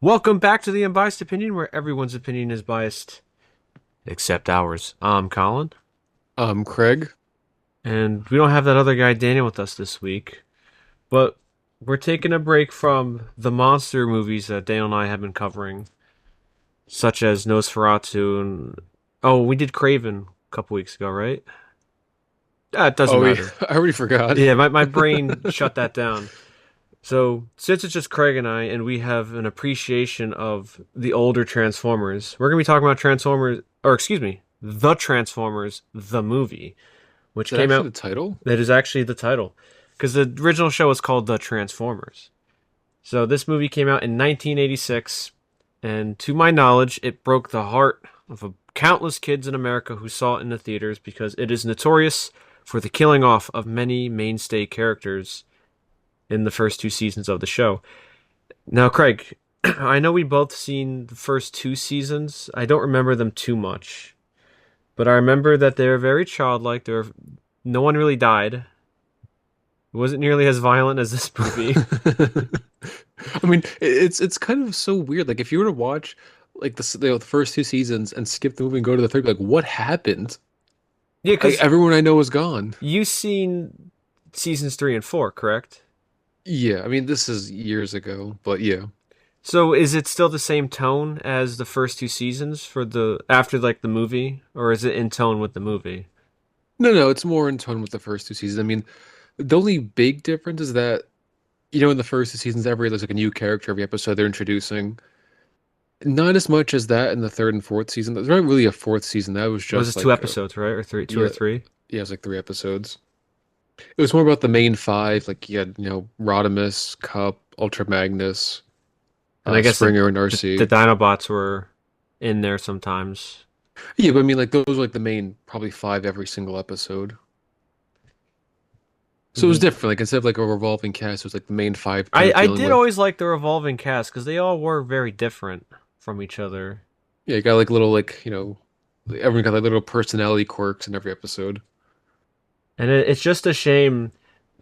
Welcome back to the Unbiased Opinion, where everyone's opinion is biased except ours. I'm Colin, Craig. and we don't have that other guy, Daniel, with us this week. But we're taking a break from the monster movies that Daniel and I have been covering, such as Nosferatu and we did Craven a couple weeks ago, right? It doesn't Oh, yeah, matter. I already forgot. Yeah, my brain shut that down. So, since it's just Craig and I, and we have an appreciation of the older Transformers, we're going to be talking about Transformers, or excuse me, The Transformers, the movie, Is which that came actually out. the title? That is actually the title. Because the original show was called The Transformers. So, this movie came out in 1986, and to my knowledge, it broke the heart of countless kids in America who saw it in the theaters because it is notorious for the killing off of many mainstay characters in the first two seasons of the show. Now, Craig, I know we both seen the first two seasons. I don't remember them too much, but I remember that they're very childlike. No one really died. It wasn't nearly as violent as this movie. I mean, it's kind of so weird. Like, if you were to watch like the first two seasons and skip the movie and go to the third, like, what happened? Yeah, Like, because everyone I know is gone. you seen seasons 3 and 4, correct? Yeah, I mean, this is years ago, but yeah. So is it still the same tone as the first two seasons for the after like the movie, or is it in tone with the movie? No, it's more in tone with the first two seasons. I mean, the only big difference is that in the first two seasons, there's like a new character every episode they're introducing. Not as much as that in the third and fourth season. There's not really a fourth season. That was Or was just this two like, episodes, right? Or three, two or yeah, three? yeah, it was like three episodes. It was more about the main five. Like you had, Rodimus, Cup, Ultra Magnus, And I guess Springer, and the RC. Dinobots were in there sometimes. Yeah, but I mean, like those were like the main probably five every single episode. So it was Ye- different. Like instead of like a revolving cast, it was like the main five kind I of I dealing did with. always like the revolving cast because they all were very different from each other, Yeah, you got like little like everyone got like little personality quirks in every episode. and it's just a shame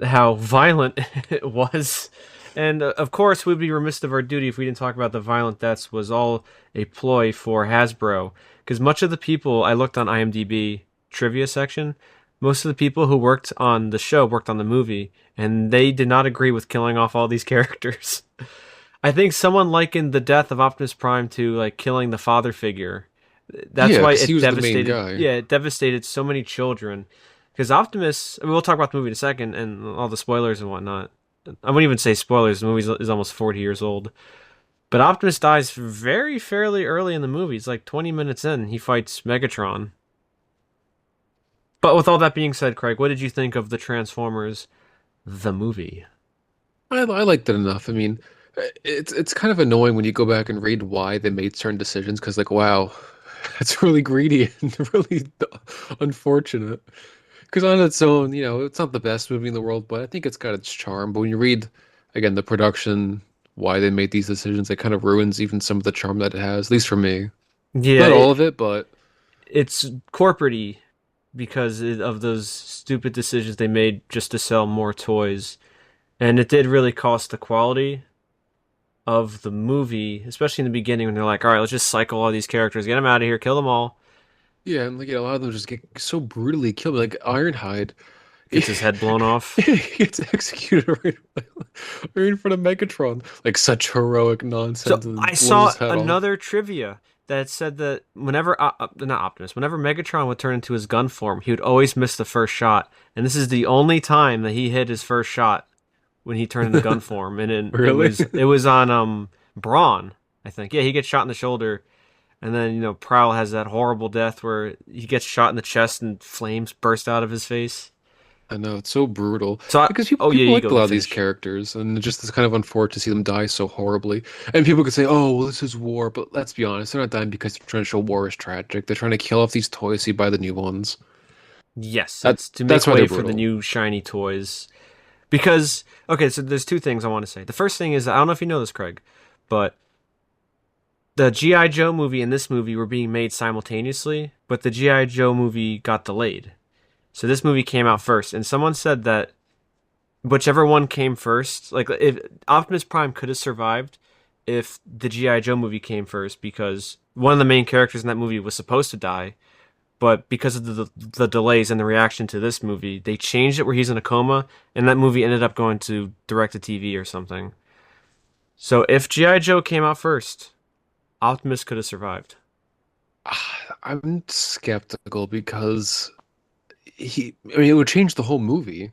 how violent it was. And of course, we'd be remiss of our duty if we didn't talk about the violent deaths. Was all a ploy for Hasbro because much of the people I looked on IMDb trivia section, most of the people who worked on the show worked on the movie, and they did not agree with killing off all these characters. I think someone likened the death of Optimus Prime to like killing the father figure. That's Yeah, why because he it was the main devastated. guy. Yeah, it devastated so many children. Because Optimus, I mean, we'll talk about the movie in a second and all the spoilers and whatnot. I wouldn't even say spoilers. The movie is almost 40 years old. But Optimus dies fairly early in the movie. It's like 20 minutes in. He fights Megatron. But with all that being said, Craig, what did you think of the Transformers, the movie? I liked it enough. I mean, it's kind of annoying when you go back and read why they made certain decisions because like wow, that's really greedy and really unfortunate. Because on its own, it's not the best movie in the world, but I think it's got its charm. But when you read again the production, why they made these decisions, it kind of ruins even some of the charm that it has, at least for me. Yeah, Not all of it, but it's corporate because of those stupid decisions they made just to sell more toys. And it did really cost the quality of the movie, especially in the beginning when they're like, all right, let's just cycle all these characters, get them out of here, kill them all. yeah, and like a lot of them just get so brutally killed. Like Ironhide. Gets his head blown off. He gets executed right in front of Megatron. Like such heroic So nonsense I and blows saw his head off. another trivia that said that whenever, not Optimus, whenever Megatron would turn into his gun form, he would always miss the first shot. And this is the only time that he hit his first shot when he turned into gun form. And then it Really? was it was on Brawn, I think. Yeah, he gets shot in the shoulder. And then, Prowl has that horrible death where he gets shot in the chest and flames burst out of his face. I know, it's so brutal. So, Because people, oh yeah, people you liked a go lot of these finish. characters, and it just it's kind of unfortunate to see them die so horribly. And people could say, oh, well, this is war, but let's be honest, they're not dying because they're trying to show war is tragic. They're trying to kill off these toys so you buy the new ones. Yes, That it's to make that's why they're way for the brutal. new shiny toys. Because, okay, so there's two things I want to say. The first thing is, I don't know if you know this, Craig, but the G.I. Joe movie and this movie were being made simultaneously, but the G.I. Joe movie got delayed. So this movie came out first, and someone said that whichever one came first, like if Optimus Prime could have survived if the G.I. Joe movie came first because one of the main characters in that movie was supposed to die, but because of the delays and the reaction to this movie, they changed it where he's in a coma, and that movie ended up going to direct to TV or something. So if G.I. Joe came out first, Optimus could have survived. I'm skeptical because I mean, it would change the whole movie.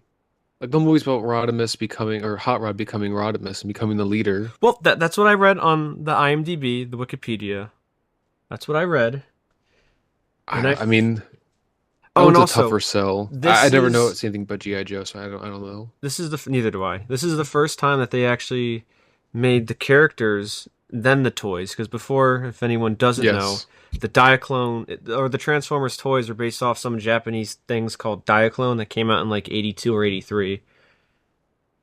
Like the movie's about Rodimus becoming, or Hot Rod becoming Rodimus and becoming the leader. Well, that's what I read on the IMDb, the Wikipedia. That's what I read. And I mean, that oh, and one's a also tougher sell. I this never know is it's anything but G.I. Joe, so I don't know. this is the neither do I. This is the first time that they actually made the characters then the toys. Because before, if anyone doesn't know, Yes. the Diaclone or the Transformers toys are based off some Japanese things called Diaclone that came out in like 82 or 83,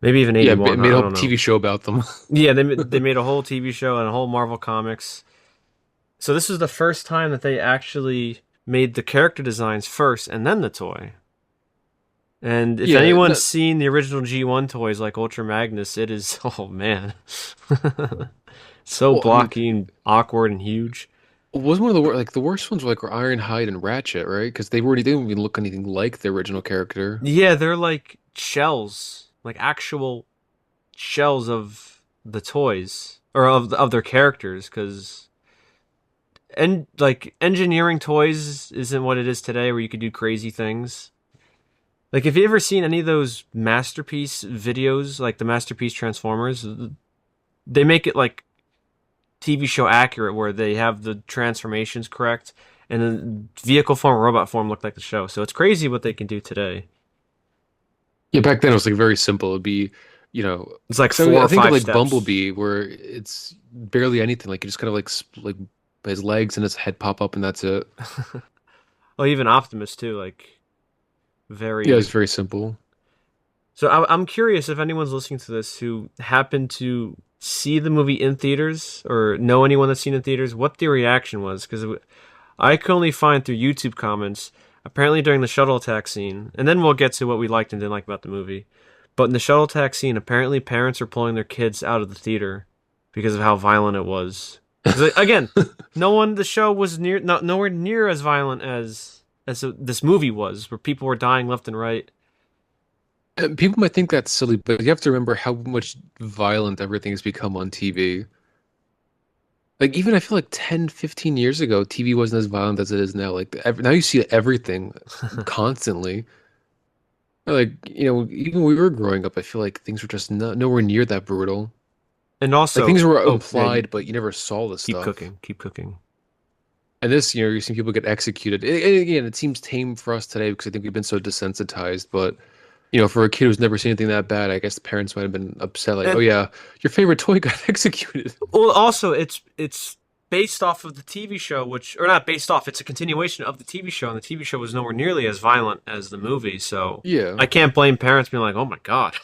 maybe even Yeah, 81. made a I whole don't know. TV show about them. Yeah, they made a whole TV show and a whole Marvel comics. So this is the first time that they actually made the character designs first and then the toy. And if Yeah, anyone's no, seen the original G1 toys like Ultra Magnus, it is oh man. So well, I mean, blocky and awkward and huge. was one of the like the worst ones were like were Ironhide and Ratchet, right? Because they didn't even look anything like the original character. Yeah, they're like shells, like actual shells of the toys or of their characters cuz and like engineering toys isn't what it is today where you could do crazy things. Like, have you ever seen any of those masterpiece videos, like the masterpiece Transformers? They make it like TV show accurate, where they have the transformations correct, and then vehicle form, robot form look like the show. So it's crazy what they can do today. Yeah, back then it was like very simple. It'd be, you know, It's like so four I or think of five like steps. Bumblebee where it's barely anything. Like you just kind of like like his legs and his head pop up and that's it. Well, even Optimus too, like Yeah, it's very. very simple. So I'm curious if anyone's listening to this who happened to see the movie in theaters or know anyone that's seen it in theaters, what the reaction was, because I could only find through YouTube comments. Apparently, during the shuttle attack scene, and then we'll get to what we liked and didn't like about the movie. But in the shuttle attack scene, apparently parents are pulling their kids out of the theater because of how violent it was. 'Cause, again, no one. The show was nowhere near as violent as this movie was, where people were dying left and right. And people might think that's silly, but you have to remember how much violent everything has become on TV. Like even I feel like 10, 15 years ago, TV wasn't as violent as it is now. Like now you see everything constantly. Like, you know, even when we were growing up, I feel like things were just nowhere near that brutal. And Like also, things were oh yeah, implied, but you never saw the keep stuff. cooking, keep cooking. And this, you know, you're seeing people get executed. And again, it seems tame for us today because I think we've been so desensitized. But, you know, for a kid who's never seen anything that bad, I guess the parents might have been upset, like, oh And yeah, your favorite toy got executed. well, also it's based off of the TV show, which or not based off. It's a continuation of the TV show, and the TV show was nowhere nearly as violent as the movie. So Yeah. I can't blame parents being like, "Oh my god."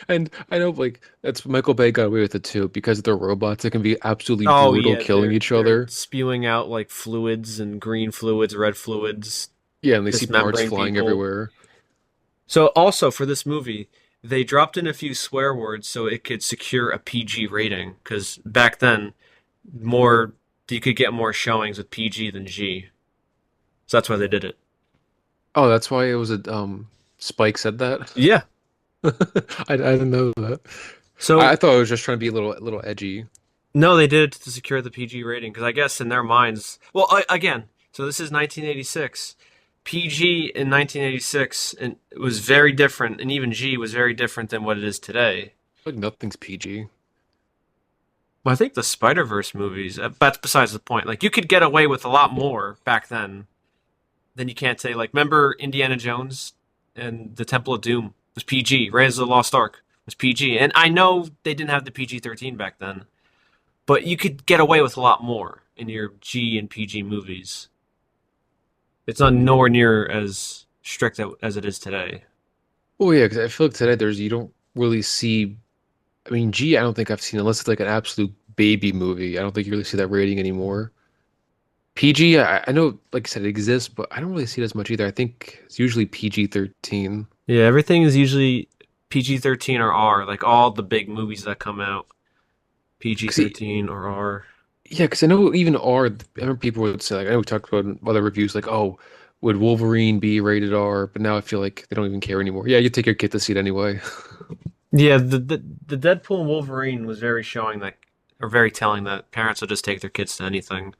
And I know, like, that's Michael Bay got away with it too because they're robots. It can be absolutely Oh brutal yeah, killing each they're other. spewing out like fluids and green fluids, red fluids, Yeah, and they see parts dismembering flying people. everywhere. So also for this movie, they dropped in a few swear words so it could secure a PG rating because back then more you could get more showings with PG than G. So that's why they did it. Oh, that's why it was a Spike said that. Yeah. I didn't know that. I So thought it was just trying to be a little edgy. no, they did it to secure the PG rating because I guess in their minds, well, again, so this is 1986. PG in 1986 and it was very different, and even G was very different than what it is today. Like nothing's PG. Well, I think the Spider Verse movies. That's besides the point. Like you could get away with a lot more back then than you can't say. Like remember Indiana Jones and the Temple of Doom was PG. Raiders of the Lost Ark was PG, and I know they didn't have the PG-13 back then, but you could get away with a lot more in your G and PG movies. It's not nowhere near as strict as it is today. Oh yeah, because I feel like today there's you don't really see. I mean, G, I don't think I've seen unless it's like an absolute baby movie. I don't think you really see that rating anymore. PG, I know, like I said, it exists, but I don't really see it as much either. I think it's usually PG-13. Yeah, everything is usually PG-13 or R, like all the big movies that come out. 'Cause PG-13 or R. yeah, because I know even R, I remember people would say, like, I know we talked about in other reviews, like, oh, would Wolverine be rated R? But now I feel like they don't even care anymore. Yeah, you take your kid to see it anyway. Yeah, the Deadpool and Wolverine was very showing that, or very telling that parents will just take their kids to anything.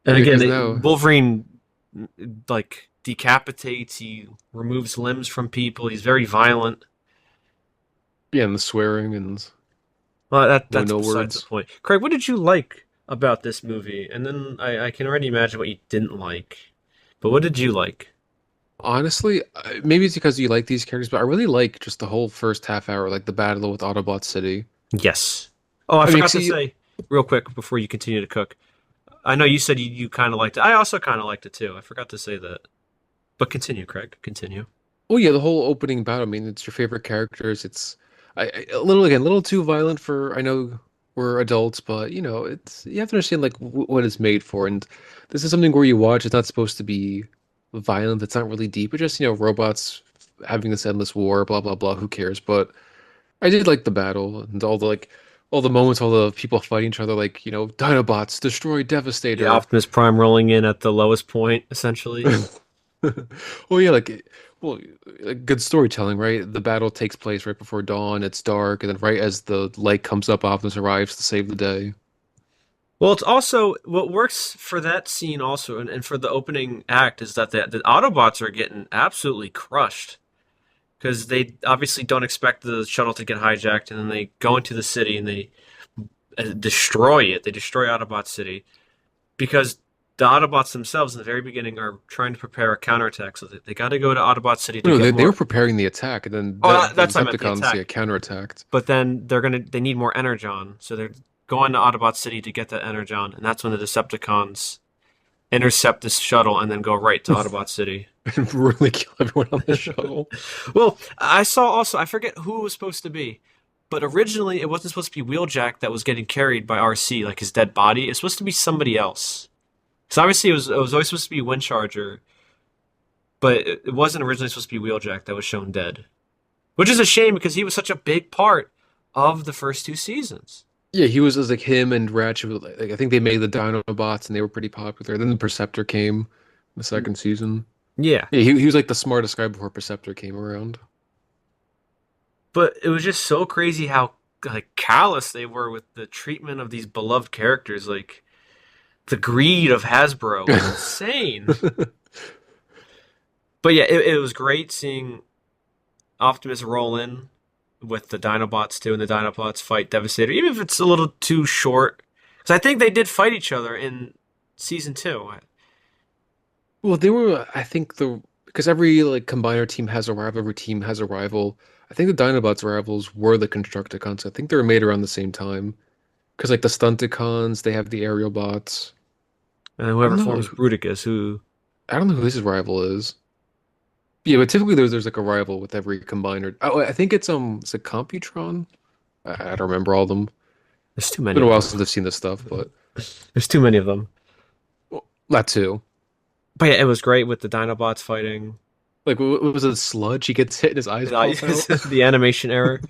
And Yeah, again, because now, Wolverine like decapitates, he removes limbs from people, he's very violent. yeah, and the swearing and Well, that's no besides the words. point. Craig, what did you like about this movie? And then I can already imagine what you didn't like. But what did you like? Honestly, maybe it's because you like these characters, but I really like just the whole first half hour, like the battle with Autobot City. Yes. Oh, I I mean, forgot to see, say real quick before you continue to cook. I know you said you kind of liked it. I also kind of liked it too. I forgot to say that. But continue, Craig. Continue. oh yeah, the whole opening battle. I mean, it's your favorite characters. It's a little again, a little too violent for. I know we're adults, but you know, it's you have to understand like w what it's made for. And this is something where you watch. It's not supposed to be violent. It's not really deep. It's just robots having this endless war. Blah blah blah. Who cares? But I did like the battle and all the all the moments, all the people fighting each other. Like Dinobots destroy The Devastator. Optimus Prime rolling in at the lowest point, essentially. Well, yeah, well, like good storytelling, right? The battle takes place right before dawn. It's dark, and then right as the light comes up, Optimus arrives to save the day. Well, it's also what works for that scene also, and for the opening act is that the Autobots are getting absolutely crushed because they obviously don't expect the shuttle to get hijacked, and then they go into the city and they destroy it. They destroy Autobot City because the Autobots themselves in the very beginning are trying to prepare a counterattack, so they got to go to Autobot City to No, get they were more. preparing the attack, and then Oh, the that's what I meant, the Decepticons attack. counterattacked. But then they need more energon, so they're going to Autobot City to get that energon, and that's when the Decepticons intercept this shuttle and then go right to Autobot City. And really kill everyone on the shuttle. Well, I saw also, I forget who it was supposed to be, but originally it wasn't supposed to be Wheeljack that was getting carried by RC, like his dead body. It's supposed to be somebody else. So obviously it was always supposed to be Windcharger, but it wasn't originally supposed to be Wheeljack that was shown dead, which is a shame because he was such a big part of the first two seasons. Yeah, he was like him and Ratchet. Like I think they made the Dinobots, and they were pretty popular. Then the Perceptor came in the second season. Yeah, Yeah, he was like the smartest guy before Perceptor came around. but it was just so crazy how like callous they were with the treatment of these beloved characters. Like the greed of Hasbro was insane. But yeah, it was great seeing Optimus roll in with the Dinobots too, and the Dinobots fight Devastator, even if it's a little too short. Because I think they did fight each other in season two. Well, they were, I think because every like combiner team has a rival, every team has a rival. I think the Dinobots' rivals were the Constructicons. I think they were made around the same time. Because like the Stunticons, they have the aerial bots. And I whoever don't know, forms Bruticus, who I don't know who his rival is. Yeah, but typically there's like a rival with every combiner. Oh, I think it's a Computron. I don't remember all of them. there's too many Been a of while them. since I've seen this stuff, but There's too many of them. well, that too. But yeah, it was great with the Dinobots fighting. Like, what was it, Sludge? He gets hit and his eyes pop out. The animation error.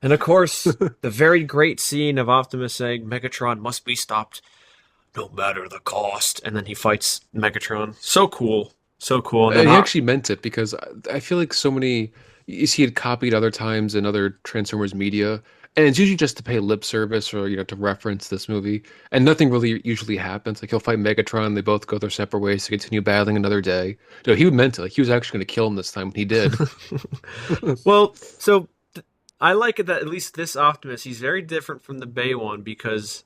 And of course, the very great scene of Optimus saying Megatron must be stopped no matter the cost. And then he fights Megatron. So cool. So cool. And then And he actually meant it because I feel like so many you see it copied other times in other Transformers media, and it's usually just to pay lip service or to reference this movie, and nothing really usually happens. Like he'll fight Megatron, they both go their separate ways to continue battling another day. No, he meant it. Like he was actually going to kill him this time when he did. well, so I like it that at least this Optimus, he's very different from the Bay one because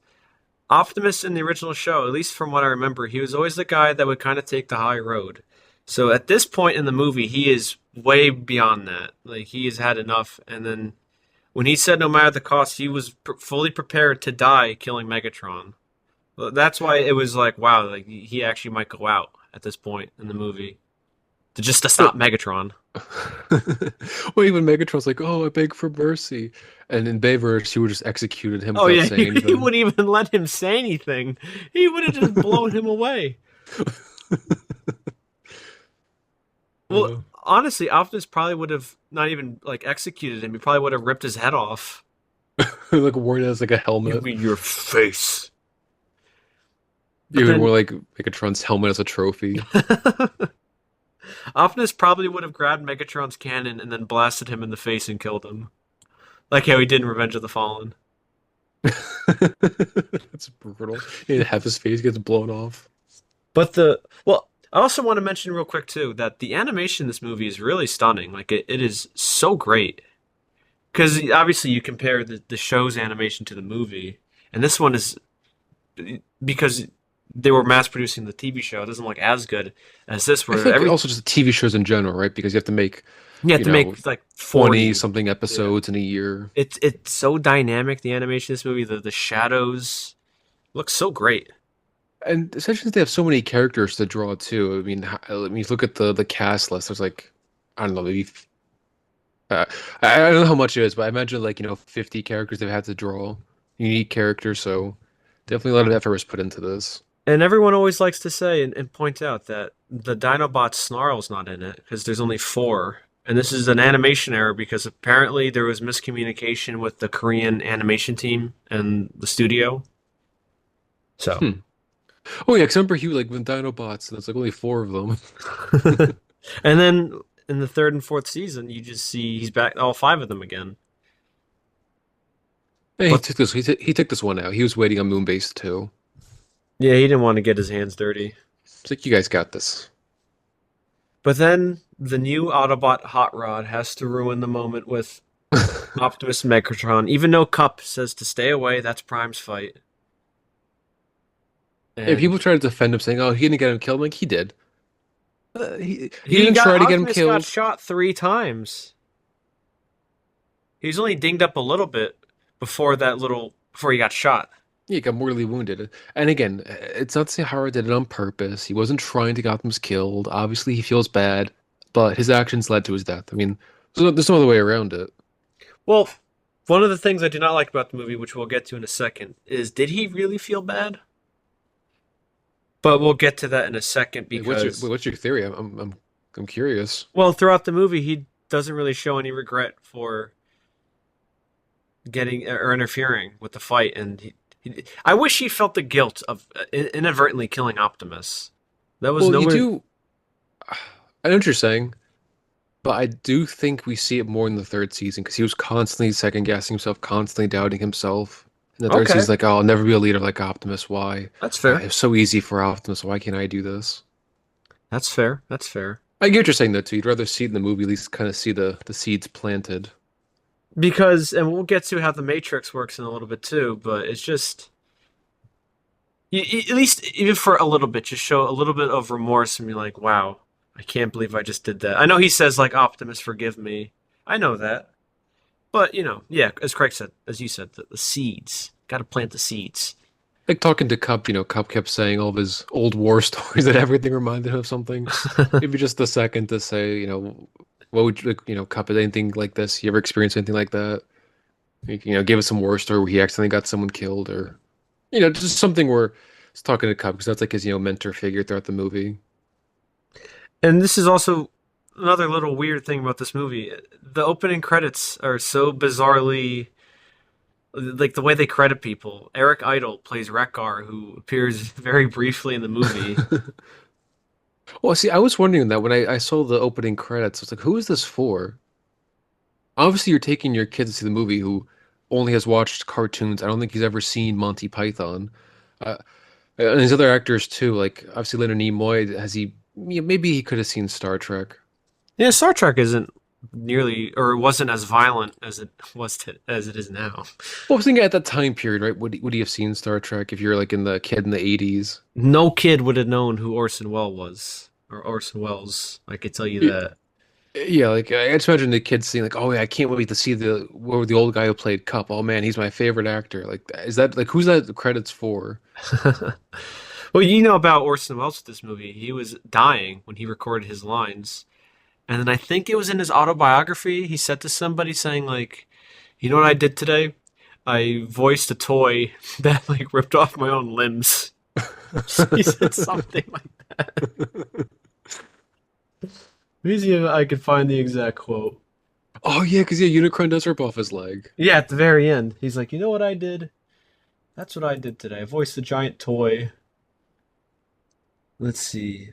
Optimus in the original show, at least from what I remember, he was always the guy that would kind of take the high road. So at this point in the movie, he is way beyond that. Like he has had enough. And then when he said no matter the cost, he was fully prepared to die killing Megatron. Well, that's why it was like, wow, like he actually might go out at this point in the movie to just to No. stop Megatron. Well, even Megatron's like, "Oh, I beg for mercy," and in Bayverse, he would just executed him Oh without yeah, saying he anything. wouldn't even let him say anything. He would have just blown him away. Well, honestly, Optimus probably would have not even like executed him. He probably would have ripped his head off. Like worn as like a Give helmet. me your face. But Even more then like Megatron's helmet as a trophy. Optimus probably would have grabbed Megatron's cannon and then blasted him in the face and killed him, like how he did in Revenge of the Fallen. That's brutal. And half his face gets blown off. But I also want to mention real quick too that the animation in this movie is really stunning. Like it is so great because obviously you compare the show's animation to the movie, and this one is because they were mass producing the TV show. It doesn't look as good as this, I where feel like every also just TV shows in general, right? Because you have to make, you have you to know, make like 20 40. something Yeah, episodes in a year. it's so dynamic. The animation in this movie, the shadows look so great. And essentially they have so many characters to draw too. I mean, look at the cast list. There's like, I don't know, maybe uh, I don't know how much it is, but I imagine like, 50 characters they've had to draw, unique characters. So definitely a lot of effort was put into this. And everyone always likes to say and point out that the Dinobot Snarl's not in it because there's only four. And this is an animation error because apparently there was miscommunication with the Korean animation team and the studio. So, Hmm. Oh yeah, 'cause I remember he like with Dinobots, and it's like only four of them. and then in the third and fourth season, you just see he's back, all five of them again. Hey, he But took this. He took this one out. He was waiting on Moonbase too. yeah, he didn't want to get his hands dirty. It's like you guys got this. But then the new Autobot Hot Rod has to ruin the moment with Optimus and Megatron. Even though Cup says to stay away, that's Prime's fight. If And people try to defend him, saying, "Oh, he didn't get him killed," like he did. He he didn't got try to get him Optimus got killed. shot 3 times. He's only dinged up a little bit before he got shot. Yeah, he got mortally wounded. And again, it's not to say Hara did it on purpose. He wasn't trying to get them killed. Obviously, he feels bad, but his actions led to his death. I mean, there's no other way around it. Well, one of the things I do not like about the movie, which we'll get to in a second, is did he really feel bad? But we'll get to that in a second Like, because, what's your theory? I'm curious. well, throughout the movie, he doesn't really show any regret for getting or interfering with the fight, and I wish he felt the guilt of inadvertently killing Optimus. That was Well, you nowhere. do. I know what you're saying, but I do think we see it more in the third season because he was constantly second guessing himself, constantly doubting himself. In the third Okay, season, like, oh, I'll never be a leader like Optimus. Why? that's fair. It's so easy for Optimus. Why can't I do this? That's fair. That's fair. I get what you're saying though too. You'd rather see it in the movie, at least kind of see the seeds planted. Because, and we'll get to how the Matrix works in a little bit too, but it's just at least even for a little bit, just show a little bit of remorse and be like, "Wow, I can't believe I just did that." I know he says like, "Optimus, forgive me." I know that, but yeah, as Craig said, as you said, the seeds got to plant the seeds. Like talking to Cup, Cup kept saying all of his old war stories that everything reminded him of something. Maybe just a second to say, what would you, like, Cup, is anything like this? You ever experienced anything like that? Give us some war story where he accidentally got someone killed, or just something where it's talking to Cup because that's like his mentor figure throughout the movie. And this is also another little weird thing about this movie. The opening credits are so bizarrely like the way they credit people. Eric Idle plays Rekgar, who appears very briefly in the movie. Well, see, I was wondering that when I saw the opening credits, I was like, who is this for? Obviously, you're taking your kids to see the movie who only has watched cartoons. I don't think he's ever seen Monty Python. Uh, and these other actors too, like obviously Leonard Nimoy, has he? Maybe he could have seen Star Trek. Yeah, Star Trek isn't nearly or wasn't as violent as as it is now. Well, I was thinking at that time period, right? Would he have seen Star Trek if you're like in the kid in the 80s? No kid would have known who Orson Welles was or Orson Welles. I could tell you Y- that. Yeah, like I just imagine the kids seeing like, oh yeah, I can't wait to see the old guy who played Cup. Oh man, he's my favorite actor. Like, is that like who's that the credits for? Well, you know about Orson Welles with this movie. He was dying when he recorded his lines. And then I think it was in his autobiography, he said to somebody saying like, "You know what I did today? I voiced a toy that like ripped off my own limbs." He said something like that. Let me see if I can find the exact quote. Oh yeah, because yeah, Unicron does rip off his leg. Yeah, at the very end, he's like, "You know what I did? That's what I did today. I voiced a giant toy." Let's see.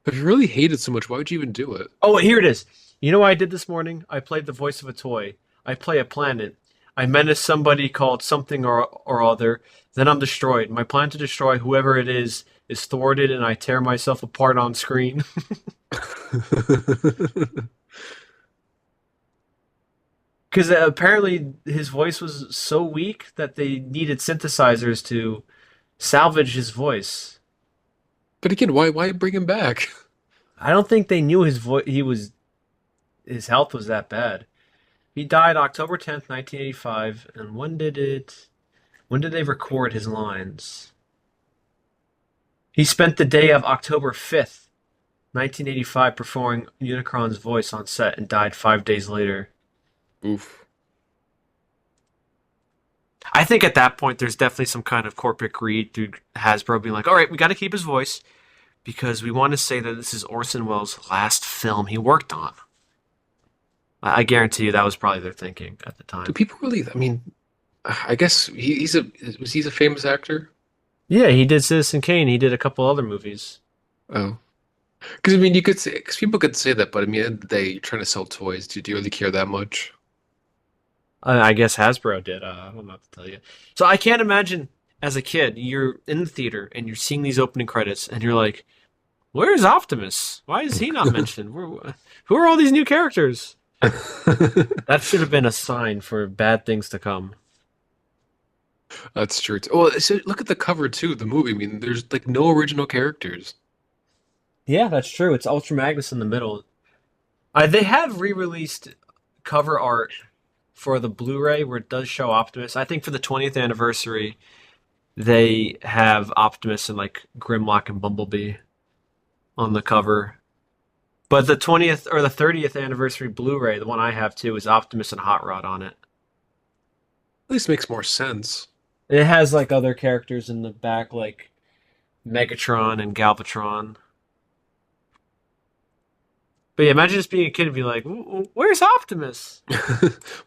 If you really hate it so much, why would you even do it? Oh, here it is. You know what I did this morning? I played the voice of a toy. I play a planet. I menace somebody called something or other. Then I'm destroyed. My plan to destroy whoever it is thwarted, and I tear myself apart on screen. Because apparently his voice was so weak that they needed synthesizers to salvage his voice. But again, why bring him back? I don't think they knew his voice. His health was that bad. He died October 10th, 1985. And when did they record his lines? He spent the day of October 5th, 1985, performing Unicron's voice on set and died 5 days later. Oof. I think at that point there's definitely some kind of corporate greed through Hasbro being like, all right, we got to keep his voice because we want to say that this is Orson Welles' last film he worked on. I guarantee you that was probably their thinking at the Do time. people really? I mean, I guess he's a he's a famous actor? Yeah, he did Citizen Kane. He did a couple other movies. Oh, because I mean, you could say because people could say that, but I mean, at the end of the day, you're trying to sell toys. Do you really care that much? I guess Hasbro did. I don't know what to tell you. So I can't imagine as a kid, you're in the theater and you're seeing these opening credits and you're like, where's Optimus? Why is he not mentioned? Who are all these new characters? That should have been a sign for bad things to come. That's true. Well, so look at the cover too. The movie. I mean, there's like no original characters. Yeah, that's true. It's Ultra Magnus in the middle. They have re-released cover art for the Blu-ray where it does show Optimus. I think for the 20th anniversary, they have Optimus and like Grimlock and Bumblebee on the cover. But the 20th or the 30th anniversary Blu-ray, the one I have too, is Optimus and Hot Rod on it. At least makes more sense. It has like other characters in the back, like Megatron and Galvatron. But yeah, imagine just being a kid and be like, "Where's Optimus?"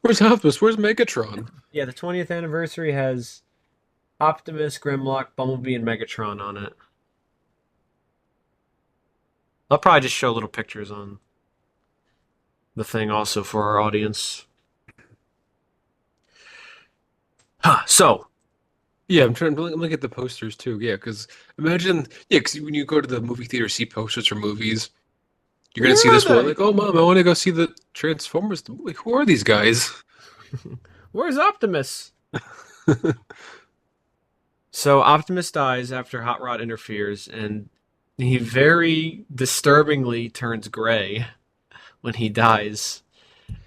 Where's Optimus? Where's Megatron? Yeah, the 20th anniversary has Optimus, Grimlock, Bumblebee, and Megatron on it. I'll probably just show little pictures on the thing also for our audience. So, Yeah, I'm trying to look at the posters too. Yeah, because imagine, yeah, because when you go to the movie theater, see posters for movies, you're gonna where see are this one they? like, oh mom, I want to go see the Transformers. Like, who are these guys? Where's Optimus? So Optimus dies after Hot Rod interferes, and he very disturbingly turns gray when he dies.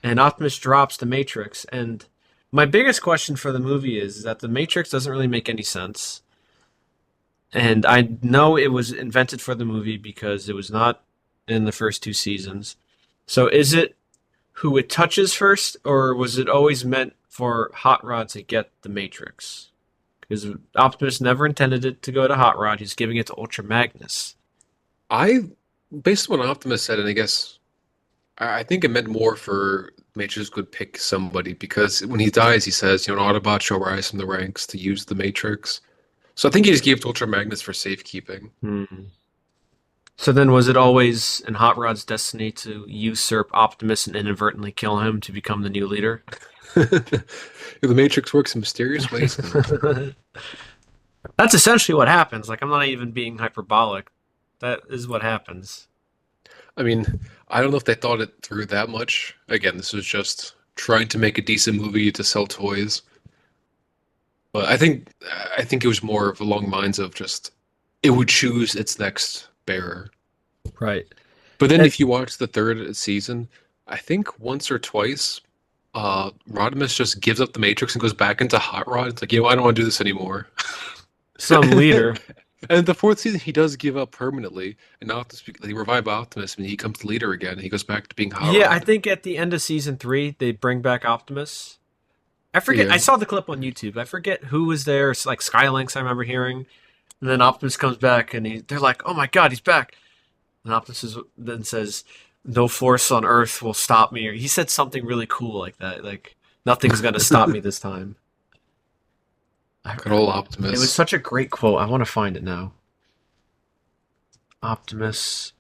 And Optimus drops the Matrix. And my biggest question for the movie is that the Matrix doesn't really make any sense. And I know it was invented for the movie because it was not in the first two seasons. So is it who it touches first, or was it always meant for Hot Rod to get the Matrix? Because Optimus never intended it to go to Hot Rod. He's giving it to Ultra Magnus. I, based on what Optimus said, and I guess I think it meant more for Matrix could pick somebody because when he dies, he says, an Autobot shall rise from the ranks to use the Matrix. So I think he just gave it to Ultra Magnus for safekeeping. Hmm. So then, was it always in Hot Rod's destiny to usurp Optimus and inadvertently kill him to become the new leader? The Matrix works in mysterious ways. That's essentially what happens. Like, I'm not even being hyperbolic. That is what happens. I mean, I don't know if they thought it through that much. Again, this was just trying to make a decent movie to sell toys. But I think it was more of along lines of just it would choose its next bearer. Right. But then And if you watch the third season, I think once or twice, Rodimus just gives up the Matrix and goes back into Hot Rod. It's like, I don't want to do this anymore. some leader. And the fourth season, he does give up permanently, and now they revive Optimus, and he comes leader again. And he goes back to being Hot Yeah, I Rod. think at the end of season three, they bring back Optimus. I forget. I Yeah. saw the clip on YouTube. I forget who was there. It's like Skylinks, I remember hearing. And then Optimus comes back, and they're like, "Oh my God, he's back!" And Optimus then says, no force on Earth will stop me. Or he said something really cool like that. Like nothing's gonna stop me this time. Good old It was Optimus. such a great quote. I want to find it now. Optimus,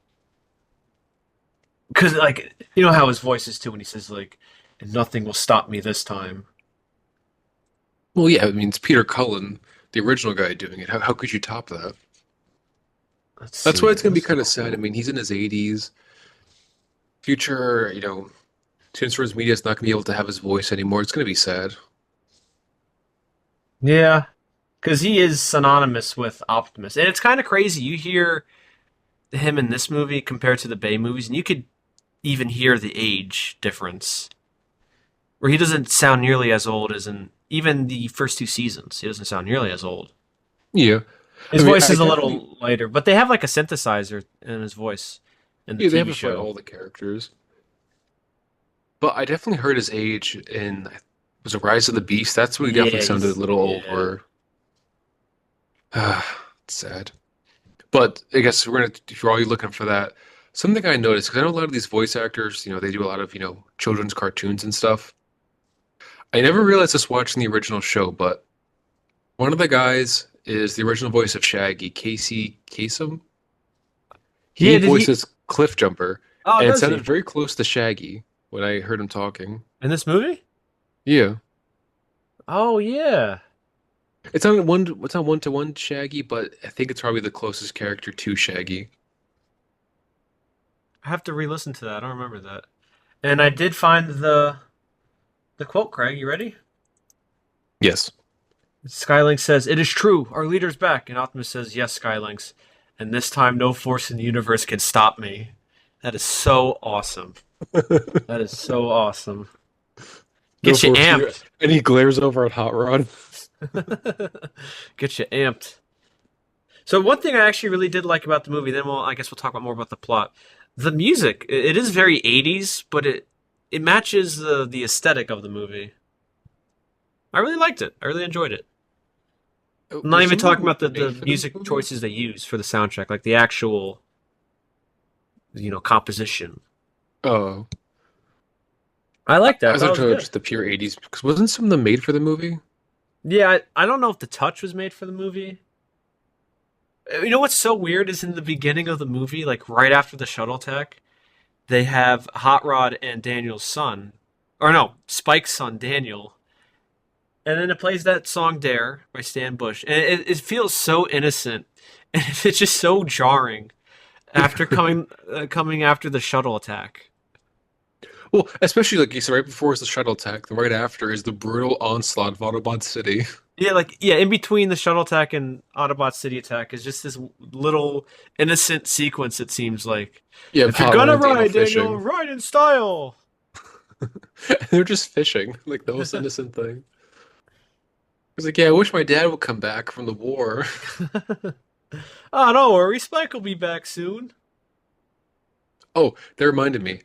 because like you know how his voice is too when he says like, "Nothing will stop me this time." Well, yeah, I mean, it's Peter Cullen, the original guy doing it. How could you top that? Let's That's why see. it's going to be What's the kind of sad. I quote? mean, he's in his 80s. Future, Transformers Media is not going to be able to have his voice anymore. It's going to be sad. Yeah, because he is synonymous with Optimus, and it's kind of crazy. You hear him in this movie compared to the Bay movies, and you could even hear the age difference, where he doesn't sound nearly as old as in even the first two seasons. He doesn't sound nearly as old. Yeah. His I mean, voice I is a definitely, little lighter, but they have like a synthesizer in his voice in the yeah, they have TV it for like show. all the characters. But I definitely heard his age in, was it Rise of the Beast? That's when he definitely Yeah, sounded a he's little yeah. over. It's sad. But I guess if you're all looking for that, something I noticed, because I know a lot of these voice actors, they do a lot of, children's cartoons and stuff. I never realized this watching the original show, but one of the guys is the original voice of Shaggy, Casey Kasem. He Yeah, did he? voices Cliff Jumper, Oh, and it does sounded he very close to Shaggy when I heard him talking. in this movie? Yeah. Oh yeah, It's not one to one Shaggy, but I think it's probably the closest character to Shaggy. I have to re-listen to that. I don't remember that. And I did find the quote. Craig, you ready? Yes. Skylynx says, "It is true. Our leader's back." And Optimus says, "Yes, Skylynx. And this time, no force in the universe can stop me." That is so awesome. That is so awesome. No Get you force you. amped. And he glares over at Hot Rod. Get you amped. So one thing I actually really did like about the movie, then I guess we'll talk about more about the plot. The music, it is very 80s, but it matches the aesthetic of the movie. I really liked it. I really enjoyed it. I'm not Was even some of talking it about the made for the music movie? choices they use for the soundtrack, like the actual, composition. Oh, I like that. I I was thought it was talking about good. just the pure 80s because wasn't some of them made for the movie? Yeah, I don't know if the touch was made for the movie. You know what's so weird is in the beginning of the movie, like right after the shuttle attack, they have Hot Rod and Daniel's son, or no, Spike's son Daniel, and then it plays that song "Dare" by Stan Bush, and it feels so innocent, and it's just so jarring after coming after the shuttle attack. Well, especially like you said, right before is the shuttle attack, then right after is the brutal onslaught of Autobot City. Yeah, like yeah, in between the shuttle attack and Autobot City attack is just this little innocent sequence. It seems like You have if you're Hot Rod gonna and Daniel ride, Daniel, fishing. ride in style. They're just fishing, like the most innocent thing. It's like, yeah, I wish my dad would come back from the war. Oh, don't worry, Spike will be back soon. Oh, that reminded me.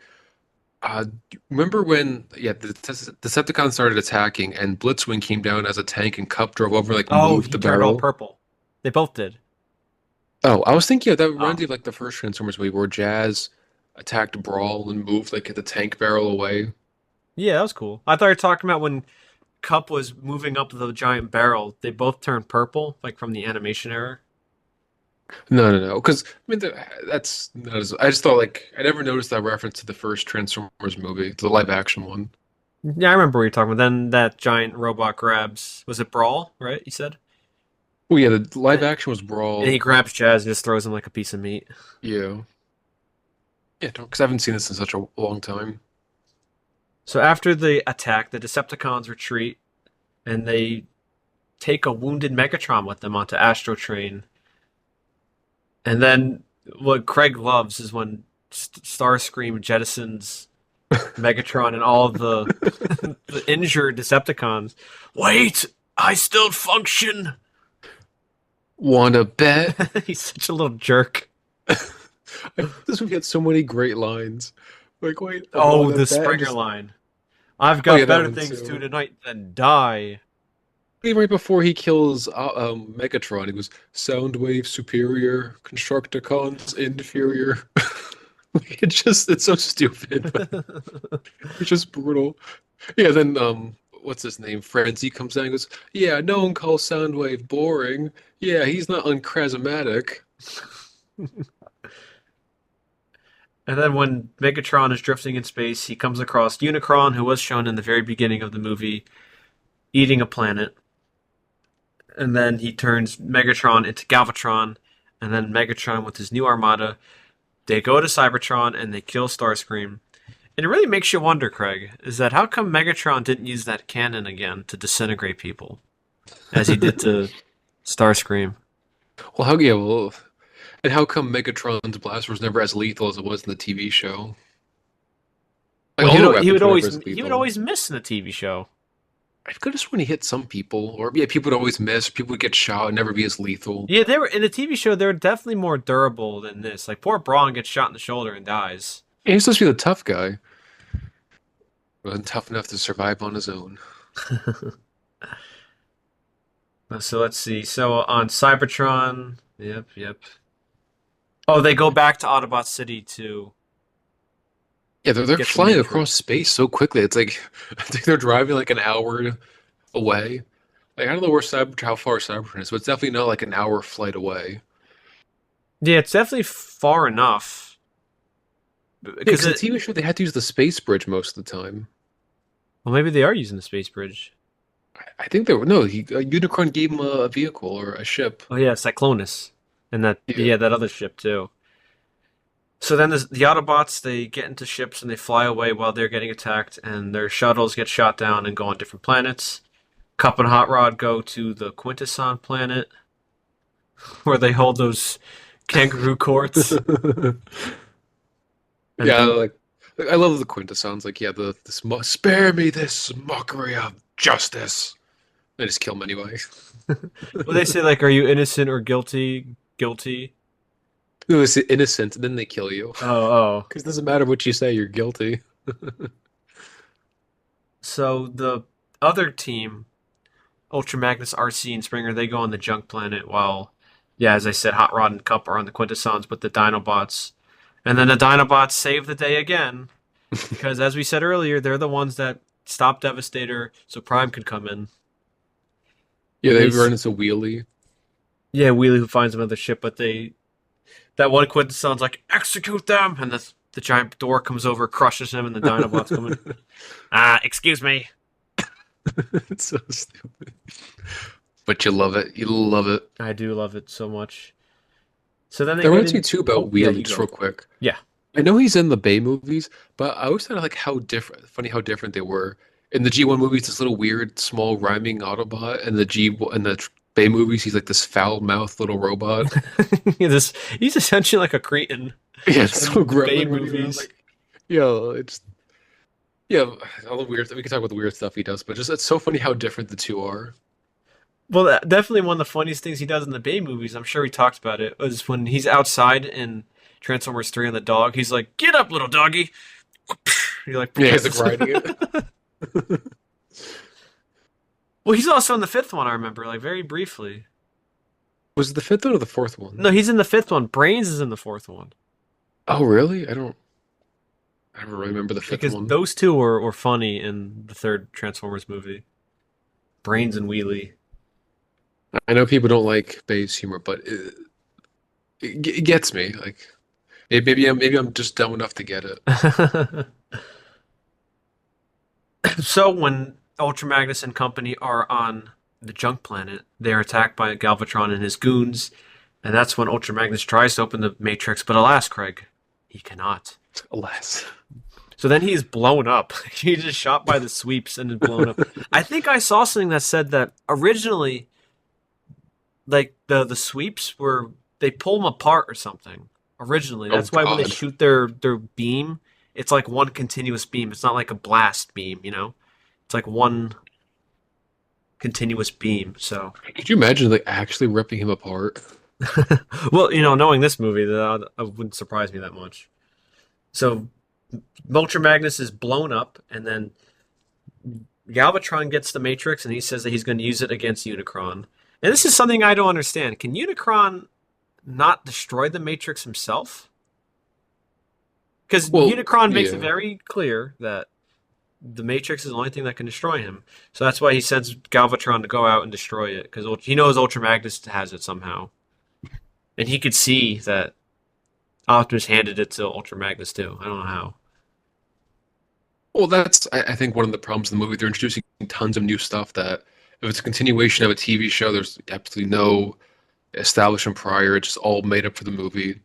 Uh, remember when, yeah, the Decepticons started attacking and Blitzwing came down as a tank and Cup drove over, like Oh, moved he the turned all barrel? purple. They both did. Oh, I was thinking, yeah, that reminds Oh, me of like the first Transformers movie where Jazz attacked Brawl and moved like the tank barrel away. yeah, that was cool. I thought you were talking about when Cup was moving up the giant barrel. They both turned purple, like from the animation era. No, no, no, because I mean that's not as, I just thought like I never noticed that reference to the first Transformers movie, the live action one. Yeah, I remember what you're talking about. Then that giant robot grabs. Was it Brawl? Right? You said. Well, yeah, the live And action was he Brawl. grabs Jazz and just throws him like a piece of meat. Yeah, yeah, because I haven't seen this in such a long time. So after the attack, the Decepticons retreat and they take a wounded Megatron with them onto Astro Train. And then what Craig loves is when Starscream jettisons Megatron and all of the injured Decepticons. Wait, I still function. Wanna bet? He's such a little jerk. This movie had so many great lines. Like, wait, I Oh, wanna the bet, and Springer just line. I've oh yeah, got that better one things to do too. tonight than die. Even right before he kills Megatron, he goes Soundwave superior, Constructicons inferior. It's so stupid, but it's just brutal. Yeah, then what's his name? Frenzy comes down and goes, "Yeah, no one calls Soundwave boring. Yeah, he's not uncharismatic." And then when Megatron is drifting in space, he comes across Unicron, who was shown in the very beginning of the movie, eating a planet. And then he turns Megatron into Galvatron, and then Megatron with his new armada, they go to Cybertron and they kill Starscream. And it really makes you wonder, Craig, is that how come Megatron didn't use that cannon again to disintegrate people, as he did to Starscream? Well, how yeah, well, and how come Megatron's blaster was never as lethal as it was in the TV show? Like Well, all the he weapons would were never always as he would lethal. always miss in the TV show. I could have sworn he hit some people, or yeah, people would always miss. People would get shot and never be as lethal. Yeah, they were in the TV show. They were definitely more durable than this. Like poor Braun gets shot in the shoulder and dies. Yeah, he's supposed to be the tough guy. Wasn't tough enough to survive on his own. So let's see. So on Cybertron, yep. Oh, they go back to Autobot City to Yeah, they're get the flying across Matrix. space so quickly. It's like I think they're driving like an hour away. Like I don't know how far Cybertron is, but it's definitely not like an hour flight away. Yeah, it's definitely far enough Yeah, because because the it. TV show they had to use the space bridge most of the time. Well, maybe they are using the space bridge. I think they were no. Unicron gave him a vehicle or a ship. Oh yeah, Cyclonus, and that Yeah. yeah that other ship too. So then the Autobots they get into ships and they fly away while they're getting attacked, and their shuttles get shot down and go on different planets. Cup and Hot Rod go to the Quintesson planet where they hold those kangaroo courts, and Yeah, then like, I love the quintessence. Like, yeah, spare me this mockery of justice. I just kill him anyway. well they say like, "Are you innocent or guilty?" Guilty. It was innocent, and then they kill you. Oh oh. Because it doesn't matter what you say, you're guilty. So the other team, Ultra Magnus, RC, and Springer, they go on the junk planet while, yeah, as I said, Hot Rod and Cup are on the Quintessons with the Dinobots. And then the Dinobots save the day again because, as we said earlier, they're the ones that stop Devastator so Prime could come in. Yeah, And they run into Wheelie. yeah, Wheelie who finds another ship, but that one Quintesson's like, execute them! And the giant door comes over, crushes him, and the Dinobots come in. Excuse me. It's so stupid. But you love it. You love it. I do love it so much. So then they That get reminds me in. too Oh, about yeah, Wheelie, you just go. real quick. Yeah. I know he's in the Bay movies, but I always thought like how different, funny how different they were. In the G1 movies, this little weird, small, rhyming Autobot, and the Bay movies, he's like this foul-mouthed little robot. He's essentially like a cretin Yeah, it's so in the gross. Bay Like running around movies. like, yo, it's yeah, all the weird. We can talk about the weird stuff he does, but just it's so funny how different the two are. Well, definitely one of the funniest things he does in the Bay movies, I'm sure we talked about it, was when he's outside in Transformers 3 on the dog. He's like, "Get up, little doggy." He like Yeah, he's like proposes. riding it. Well, he's also in the fifth one, I remember, like very briefly. Was it the fifth one or the fourth one? No, he's in the fifth one. Brains is in the fourth one. Oh, really? I don't really remember the fifth Because one. those two were funny in the third Transformers movie. Brains and Wheelie. I know people don't like Bay's humor, but it gets me. Like maybe I'm just dumb enough to get it. So when Ultra Magnus and company are on the junk planet, they're attacked by Galvatron and his goons, and that's when Ultra Magnus tries to open the Matrix, but alas, Craig, he cannot. Alas. So then he is blown up. He's just shot by the sweeps and is blown up. I think I saw something that said that originally, like the sweeps were they pull them apart or something. Originally, Oh that's why when they God. shoot their beam, it's like one continuous beam. It's not like a blast beam, you know. It's like one continuous beam. So, Could you imagine like actually ripping him apart? well, knowing this movie, that wouldn't surprise me that much. So, Ultra Magnus is blown up, and then Galvatron gets the Matrix, and he says that he's going to use it against Unicron. And this is something I don't understand. Can Unicron not destroy the Matrix himself? Because Well, Unicron makes it yeah. very clear that the Matrix is the only thing that can destroy him. So that's why he sends Galvatron to go out and destroy it, because he knows Ultra Magnus has it somehow, and he could see that Optimus handed it to Ultra Magnus too. I don't know how. Well, that's I think one of the problems in the movie. They're introducing tons of new stuff that if it's a continuation of a TV show, there's absolutely no establishment prior. It's just all made up for the movie.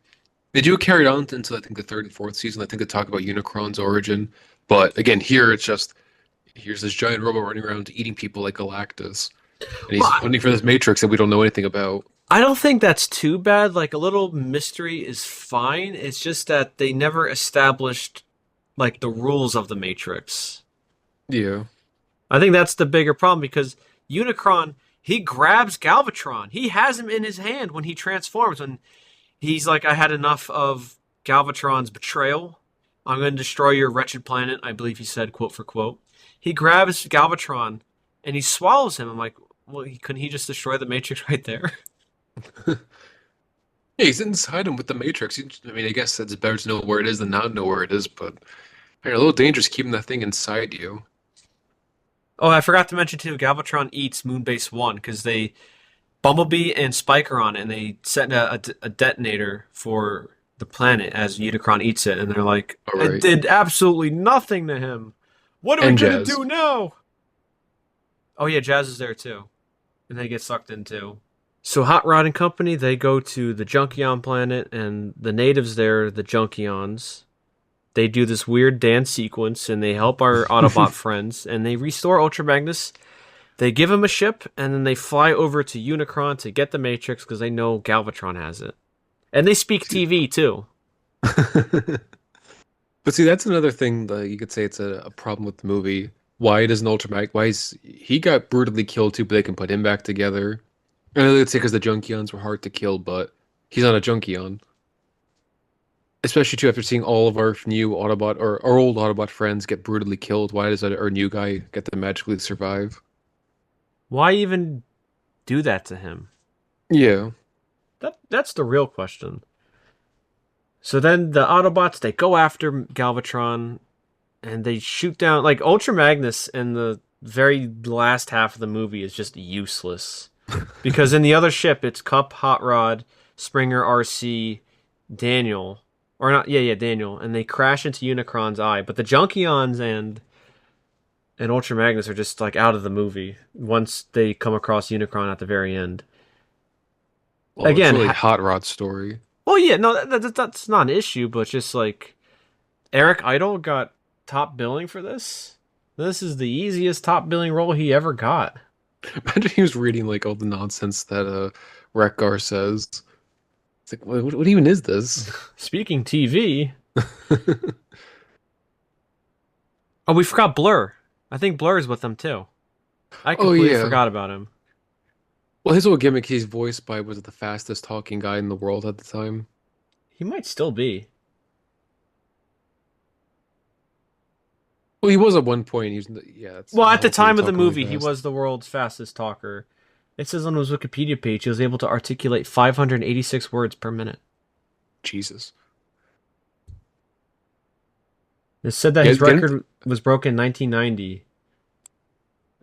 They do carry it on until I think the third and fourth season. I think they talk about Unicron's origin, but again, here it's just here's this giant robot running around eating people like Galactus, and Well, he's hunting for this Matrix that we don't know anything about. I don't think that's too bad. Like a little mystery is fine. It's just that they never established like the rules of the Matrix. Yeah. I think that's the bigger problem because Unicron, he grabs Galvatron. He has him in his hand when he transforms. When he's like, I had enough of Galvatron's betrayal. I'm going to destroy your wretched planet. I believe he said, quote for quote. He grabs Galvatron and he swallows him. I'm like, well, couldn't he just destroy the Matrix right there? Yeah, he's inside him with the Matrix. I mean, I guess it's better to know where it is than not know where it is, but a little dangerous keeping that thing inside you. Oh, I forgot to mention too. Galvatron eats Moonbase One because they Bumblebee and Spike are on it, and they set a detonator for the planet as Unicron eats it, and they're like, All "It right. did absolutely nothing to him. What are we And gonna Jazz. do now?" Oh yeah, Jazz is there too, and they get sucked in too. So Hot Rod and Company, they go to the Junkion planet, and the natives there, the Junkions, they do this weird dance sequence, and they help our Autobot friends, and they restore Ultra Magnus. They give him a ship, and then they fly over to Unicron to get the Matrix because they know Galvatron has it. And they speak See, TV too. but see, that's another thing that you could say it's a problem with the movie. Why doesn't Ultimate? Why is he got brutally killed too, but they can put him back together? And let's say because the Junkions were hard to kill, but he's not a Junkion. Especially too after seeing all of our new Autobot or our old Autobot friends get brutally killed. Why does our new guy get to magically survive? Why even do that to him? Yeah. That's the real question. So then the Autobots they go after Galvatron and they shoot down like Ultra Magnus in the very last half of the movie is just useless. Because in the other ship it's Cup, Hot Rod, Springer, RC, Daniel. Or not yeah, Daniel. And they crash into Unicron's eye. But the Junkions and Ultra Magnus are just like out of the movie once they come across Unicron at the very end. Well, it's Again, really Hot Rod's story. well, yeah, no, that's not an issue, but just like Eric Idle got top billing for this. This is the easiest top billing role he ever got. Imagine he was reading like all the nonsense that Wreck-Gar says. It's like, what even is this? Speaking TV, oh, we forgot Blur. I think Blur is with them too. I Oh completely yeah. forgot about him. Well, his whole gimmick, he's voiced by was the fastest talking guy in the world at the time. He might still be. Well, he was at one point. Yeah, that's Well, I'm at not the hoping to time of the talk really movie, he fast. was the world's fastest talker. It says on his Wikipedia page he was able to articulate 586 words per minute. Jesus. It said that Yeah, his record was broken in 1990,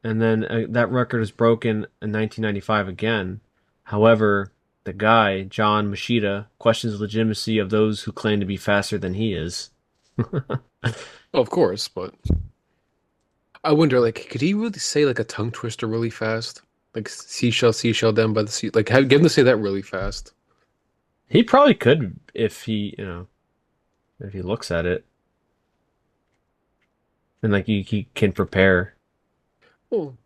and then that record was broken in 1995 again. However, the guy, John Machida, questions the legitimacy of those who claim to be faster than he is. well, of course, but I wonder, like, could he really say like a tongue twister really fast? Like seashell, seashell down by the sea. Like, get him to say that really fast. He probably could if he, if he looks at it and like he can prepare. Well,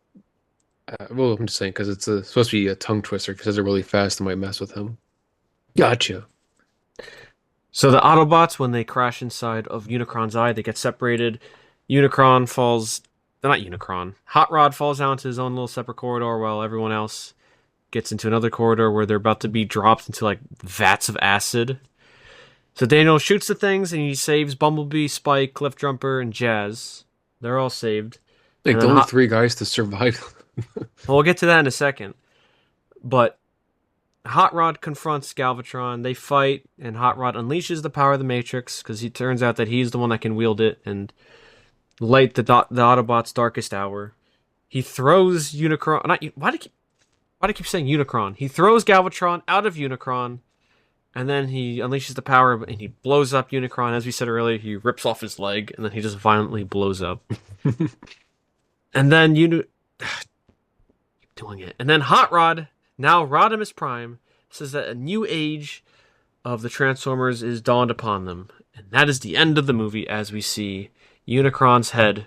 well, I'm just saying because it's supposed to be a tongue twister. If he says it really fast, it might mess with him. Gotcha. So the Autobots, when they crash inside of Unicron's eye, they get separated. Unicron falls. Not Unicron. Hot Rod falls down into his own little separate corridor while everyone else gets into another corridor where they're about to be dropped into like vats of acid. So Daniel shoots the things and he saves Bumblebee, Spike, Cliffjumper, and Jazz. They're all saved. Like And the then only three guys to survive. well, we'll get to that in a second. But Hot Rod confronts Galvatron. They fight, and Hot Rod unleashes the power of the Matrix because he turns out that he's the one that can wield it and light the Autobots' darkest hour. He throws Unicron. Not why do I keep saying Unicron? He throws Galvatron out of Unicron, and then he unleashes the power and he blows up Unicron. As we said earlier, he rips off his leg, and then he just violently blows up. And then keep doing it. And then Hot Rod, now Rodimus Prime, says that a new age of the Transformers is dawned upon them. And that is the end of the movie as we see Unicron's head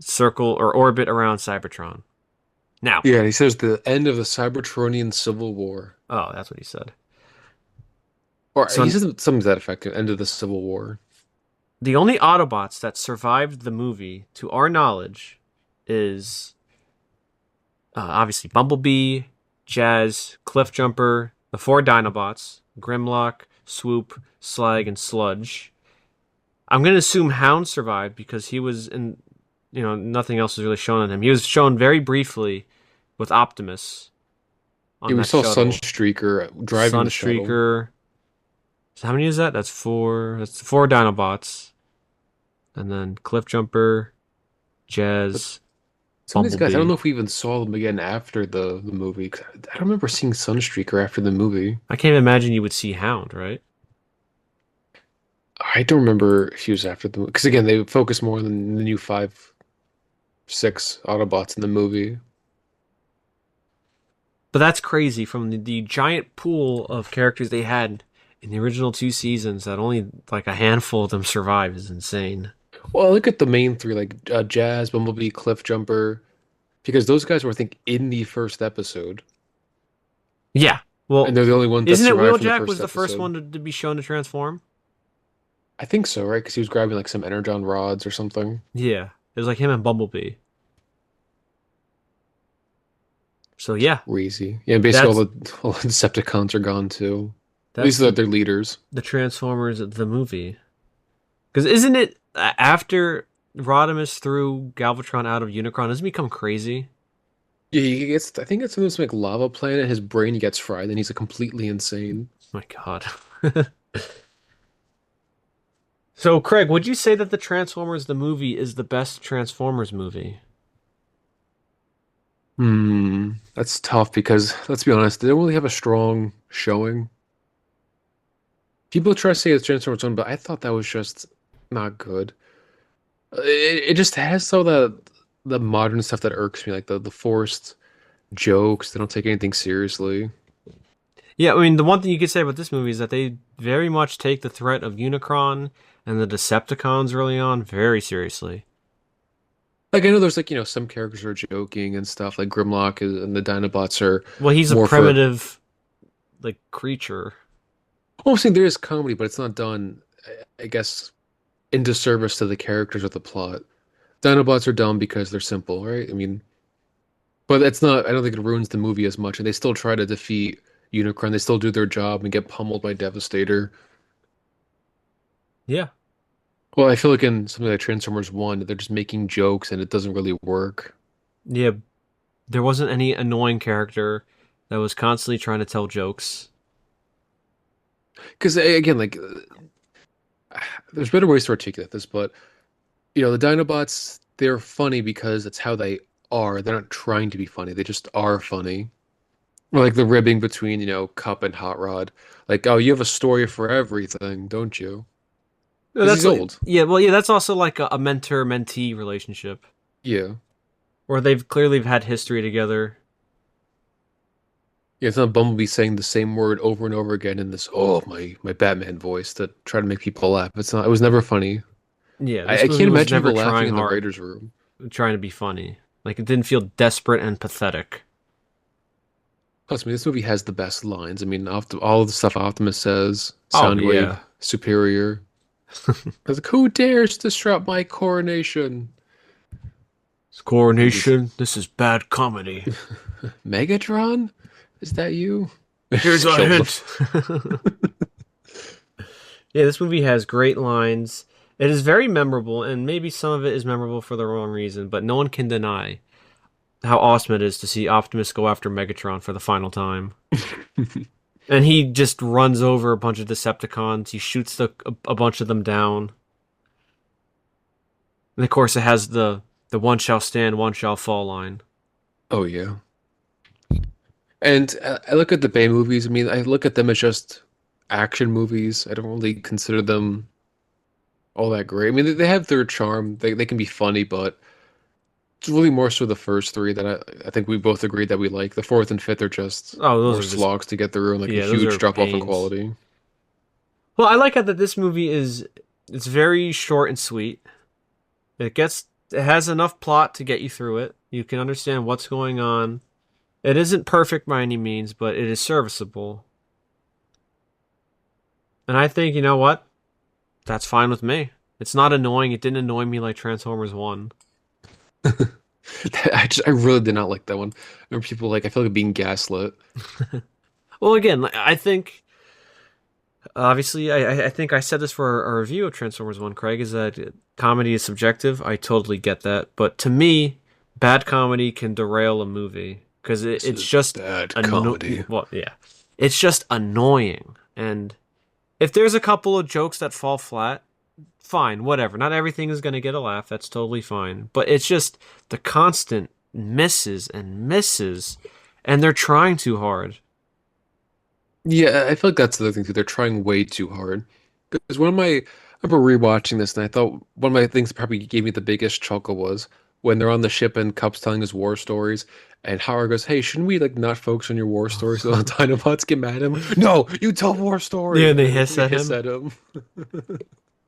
circle or orbit around Cybertron. Now, Yeah, he says the end of the Cybertronian Civil War. oh, that's what he said. Or he So says something to that effect, end of the Civil War. the only Autobots that survived the movie, to our knowledge, is obviously Bumblebee, Jazz, Cliffjumper, the four Dinobots, Grimlock, Swoop, Slag, and Sludge. I'm going to assume Hound survived because he was in, nothing else was really shown on him. He was shown very briefly with Optimus on Yeah, we that saw shuttle. Sunstreaker driving the shuttle. Sunstreaker. So how many is that? That's four. That's four Dinobots. And then Cliffjumper, Jazz, Some of these guys, I don't Bumblebee. know if we even saw them again after the movie. 'Cause I don't remember seeing Sunstreaker after the movie. I can't imagine you would see Hound, right? I don't remember if he was after the movie. Because again, they focus more on the new five, six Autobots in the movie. But that's crazy from the giant pool of characters they had in the original two seasons that only like a handful of them survive is insane. Well, look at the main three, like Jazz, Bumblebee, Cliffjumper, because those guys were, I think, in the first episode, Yeah. and Well, they're the only ones that isn't it survived from the Wheeljack first was the first episode. one to be shown to transform? I think so, right? Because he was grabbing like some energon rods or something. Yeah. It was like him and Bumblebee. So yeah, Crazy. Yeah, basically that's all the Decepticons are gone too. At that's least that they're leaders. the Transformers of the movie. Because isn't it after Rodimus threw Galvatron out of Unicron, doesn't he become crazy? Yeah, he gets. I think it's something like lava planet. His brain gets fried, and he's like completely insane. Oh my God. So, Craig, would you say that the Transformers the movie is the best Transformers movie? That's tough because let's be honest, they don't really have a strong showing. People try to say it's Transformers One, but I thought that was just not good. It just has some of the modern stuff that irks me, like the forced jokes. They don't take anything seriously. Yeah, I mean, the one thing you could say about this movie is that they very much take the threat of Unicron and the Decepticons early on very seriously. Like I know there's like some characters are joking and stuff, like Grimlock and the Dinobots are Well, he's a more for. primitive, like, creature. Well, I'm saying there is comedy, but it's not done, I guess, in disservice to the characters or the plot. Dinobots are dumb because they're simple, right? I mean, but it's not. I don't think it ruins the movie as much, and they still try to defeat Unicron. They still do their job and get pummeled by Devastator. Yeah. Well, I feel like in something like Transformers One, they're just making jokes and it doesn't really work. Yeah, there wasn't any annoying character that was constantly trying to tell jokes. Because again, like there's better ways to articulate this, but the Dinobots, they're funny because that's how they are. They're not trying to be funny. They just are funny. Or like the ribbing between, Cup and Hot Rod. Like, oh, you have a story for everything, don't you? No, Because that's he's like, old. yeah, well, yeah, that's also like a mentor-mentee relationship, Yeah. where they've clearly had history together. Yeah, it's not Bumblebee saying the same word over and over again in this, oh, my Batman voice to try to make people laugh. It's not, it was never funny. Yeah, I, this I movie can't was imagine never people laughing trying in the hard, writer's room. trying to be funny. Like, it didn't feel desperate and pathetic. Plus, I mean, this movie has the best lines. I mean, all the stuff Optimus says, Oh, Soundwave, yeah. superior. It's like, who dares disrupt my coronation? It's He's coronation. This is bad comedy. Megatron? Is that you? Here's a Kills him. hint. Yeah, this movie has great lines. It is very memorable, and maybe some of it is memorable for the wrong reason, but no one can deny how awesome it is to see Optimus go after Megatron for the final time. And he just runs over a bunch of Decepticons. He shoots a bunch of them down. And of course, it has the one shall stand, one shall fall line. Oh yeah. And I look at the Bay movies. I mean, I look at them as just action movies. I don't really consider them all that great. I mean, they have their charm. They can be funny, but it's really more so the first three that I think we both agreed that we like. The fourth and fifth are just Oh, those more are just slogs to get through and like a yeah, those huge are drop off in pains. quality. Well, I like how that this movie is it's very short and sweet. It has enough plot to get you through it. You can understand what's going on. It isn't perfect by any means, but it is serviceable. And I think, you know what? That's fine with me. It's not annoying. It didn't annoy me like Transformers 1. I really did not like that one. I remember people like I feel like being gaslit. Well, again, I think obviously I think I said this for our review of Transformers 1, Craig, is that comedy is subjective. I totally get that. But to me, bad comedy can derail a movie because This it's is just bad comedy. well, yeah. It's just annoying. And if there's a couple of jokes that fall flat, fine, whatever. Not everything is going to get a laugh. That's totally fine. But it's just the constant misses and misses, and they're trying too hard. Yeah, I feel like that's the other thing too. They're trying way too hard. Because one of my, I remember rewatching this, and I thought one of my things that probably gave me the biggest chuckle was when they're on the ship and Cup's telling his war stories, and Howard goes, "Hey, shouldn't we like not focus on your war stories?" So the Dinobots get mad at him. No, you tell war Yeah, stories, and and they they hiss literally at hiss him. at him.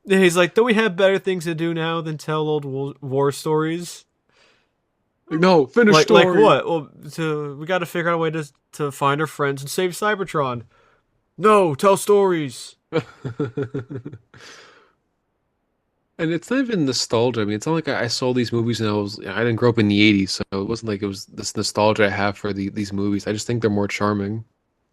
Yeah, he's like, "Don't we have better things to do now than tell old war stories?" Like, no, finish Like story. what? Well, we got to figure out a way to find our friends and save Cybertron. No, tell stories. And it's not even nostalgia. I mean, it's not like I saw these movies and I didn't grow up in the 80s, so it wasn't like it was this nostalgia I have for these movies. I just think they're more charming.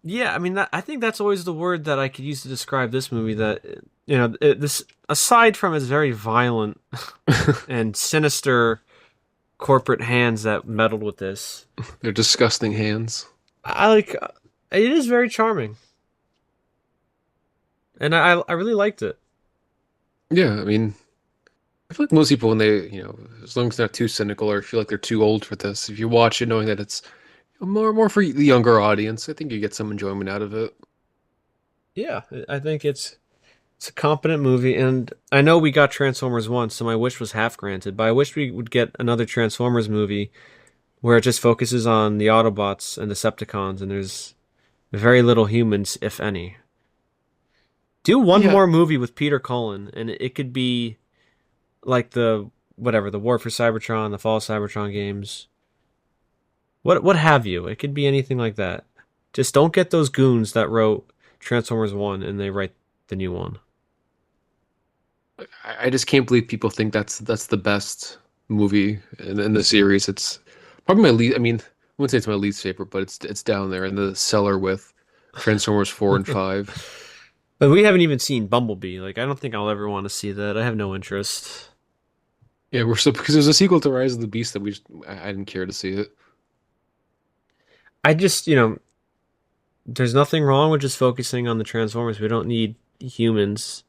Yeah, I mean, I think that's always the word that I could use to describe this movie. That this aside from its very violent and sinister corporate hands that meddled with this, They're disgusting hands. I like it is very charming, and I really liked it. Yeah, I mean, I feel like most people when they, as long as they're not too cynical or feel like they're too old for this, if you watch it knowing that it's more for the younger audience, I think you get some enjoyment out of it. Yeah, I think it's a competent movie, and I know we got Transformers once, so my wish was half granted. But I wish we would get another Transformers movie where it just focuses on the Autobots and Decepticons, and there's very little humans, if any. Do one Yeah, more movie with Peter Cullen, and it could be like the whatever the War for Cybertron, the Fall of Cybertron games, what have you. It could be anything like that. Just don't get those goons that wrote Transformers One and they write the new one. I just can't believe people think that's the best movie in the series. It's probably my least. I mean, I wouldn't say it's my least favorite, but it's down there in the cellar with Transformers 4 and 5. But we haven't even seen Bumblebee. Like, I don't think I'll ever want to see that. I have no interest. Yeah, we're so because there's a sequel to Rise of the Beast that I didn't care to see it. I just, there's nothing wrong with just focusing on the Transformers. We don't need humans.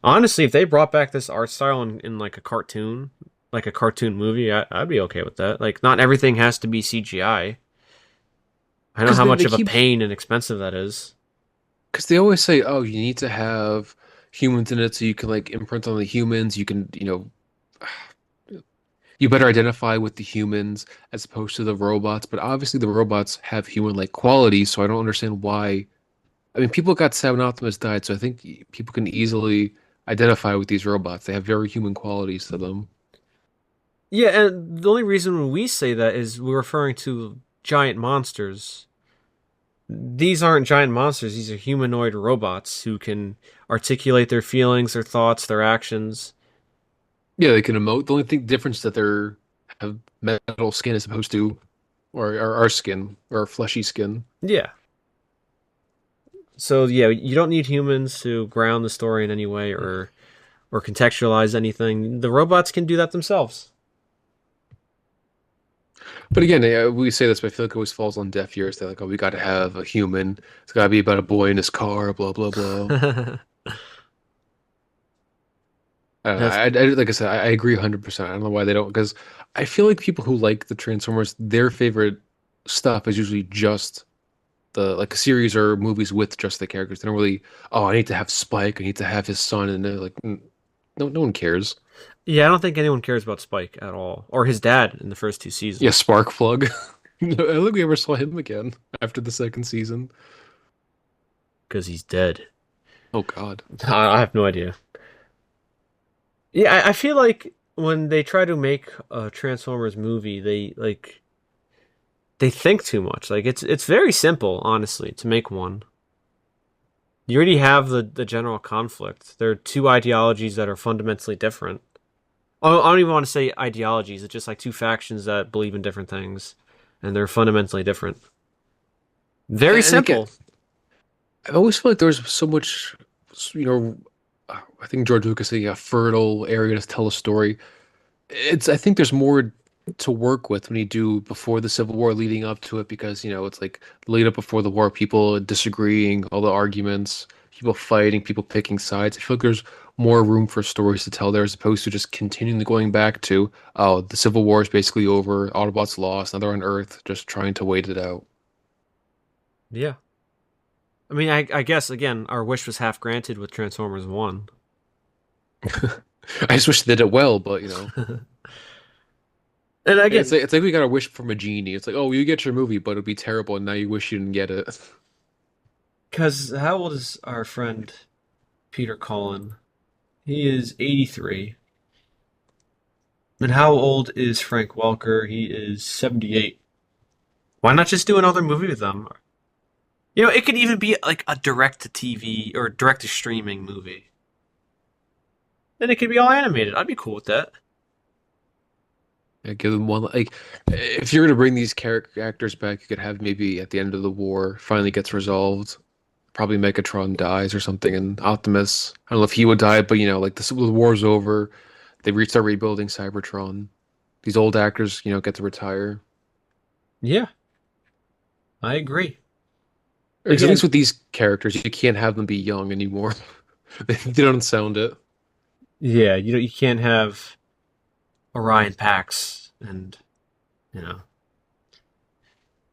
Honestly, if they brought back this art style in like a cartoon, like a cartoon movie, I'd be okay with that. Like, not everything has to be CGI. I know Because how much they of a keep pain and expensive that is. because they always say, oh, you need to have humans in it so you can like imprint on the humans. You can, you better identify with the humans as opposed to the robots. But obviously, the robots have human-like qualities, so I don't understand why. I mean, people got sad when Optimus died, so I think people can easily identify with these robots. They have very human qualities to them. Yeah, and the only reason we say that is we're referring to giant monsters. These aren't giant monsters, these are humanoid robots who can articulate their feelings, their thoughts, their actions. Yeah, they can emote. The only thing difference that they're have metal skin as opposed to, or our skin, or our fleshy skin. Yeah. So yeah, you don't need humans to ground the story in any way or contextualize anything. The robots can do that themselves. But again, we say this, but I feel like it always falls on deaf ears. They're like, oh, we got to have a human. It's got to be about a boy in his car, blah, blah, blah. I don't know. That's Like I said, I agree 100%. I don't know why they don't, because I feel like people who like the Transformers, their favorite stuff is usually just the like a series or movies with just the characters. They don't really, oh, I need to have Spike, I need to have his son, and they're like, no, no one cares. yeah. I don't think anyone cares about Spike at all, or his dad in the first two Yeah, seasons Sparkplug. I don't think we ever saw him again after the second season. because he's dead. Oh God. I have no idea. Yeah, I feel like when they try to make a Transformers movie, they think too much. Like it's very simple, honestly, to make one. You already have the general conflict. There are two ideologies that are fundamentally different. I don't even want to say ideologies. It's just like two factions that believe in different things, and they're fundamentally different. Very And again, simple. I always feel like there was so much, you know, I think George Lucas said, yeah, fertile area to tell a story. I think there's more to work with when you do before the Civil War leading up to it because, it's like lead up before the war, people disagreeing, all the arguments, people fighting, people picking sides. I feel like there's more room for stories to tell there as opposed to just continually going back to, oh, the Civil War is basically over, Autobots lost, now they're on Earth, just trying to wait it out. Yeah. I mean, I guess again, our wish was half granted with Transformers One. I just wish they did it well, but And it's again, like we got a wish from a genie. It's like, oh, you get your movie, but it'll be terrible, and now you wish you didn't get it. because how old is our friend Peter Cullen? He is 83. And how old is Frank Welker? He is 78. Why not just do another movie with them? It could even be like a direct to TV or direct to streaming movie. Then it could be all animated. I'd be cool with that. Yeah, give them one like if you're gonna bring these character actors back, you could have maybe at the end of the war finally gets resolved. Probably Megatron dies or something, and Optimus. I don't know if he would die, but like the war's over, they restart rebuilding Cybertron. These old actors, get to retire. Yeah, I agree. Because at least Again, with these characters, you can't have them be young anymore. They don't sound it. yeah, you can't have Orion Pax and you know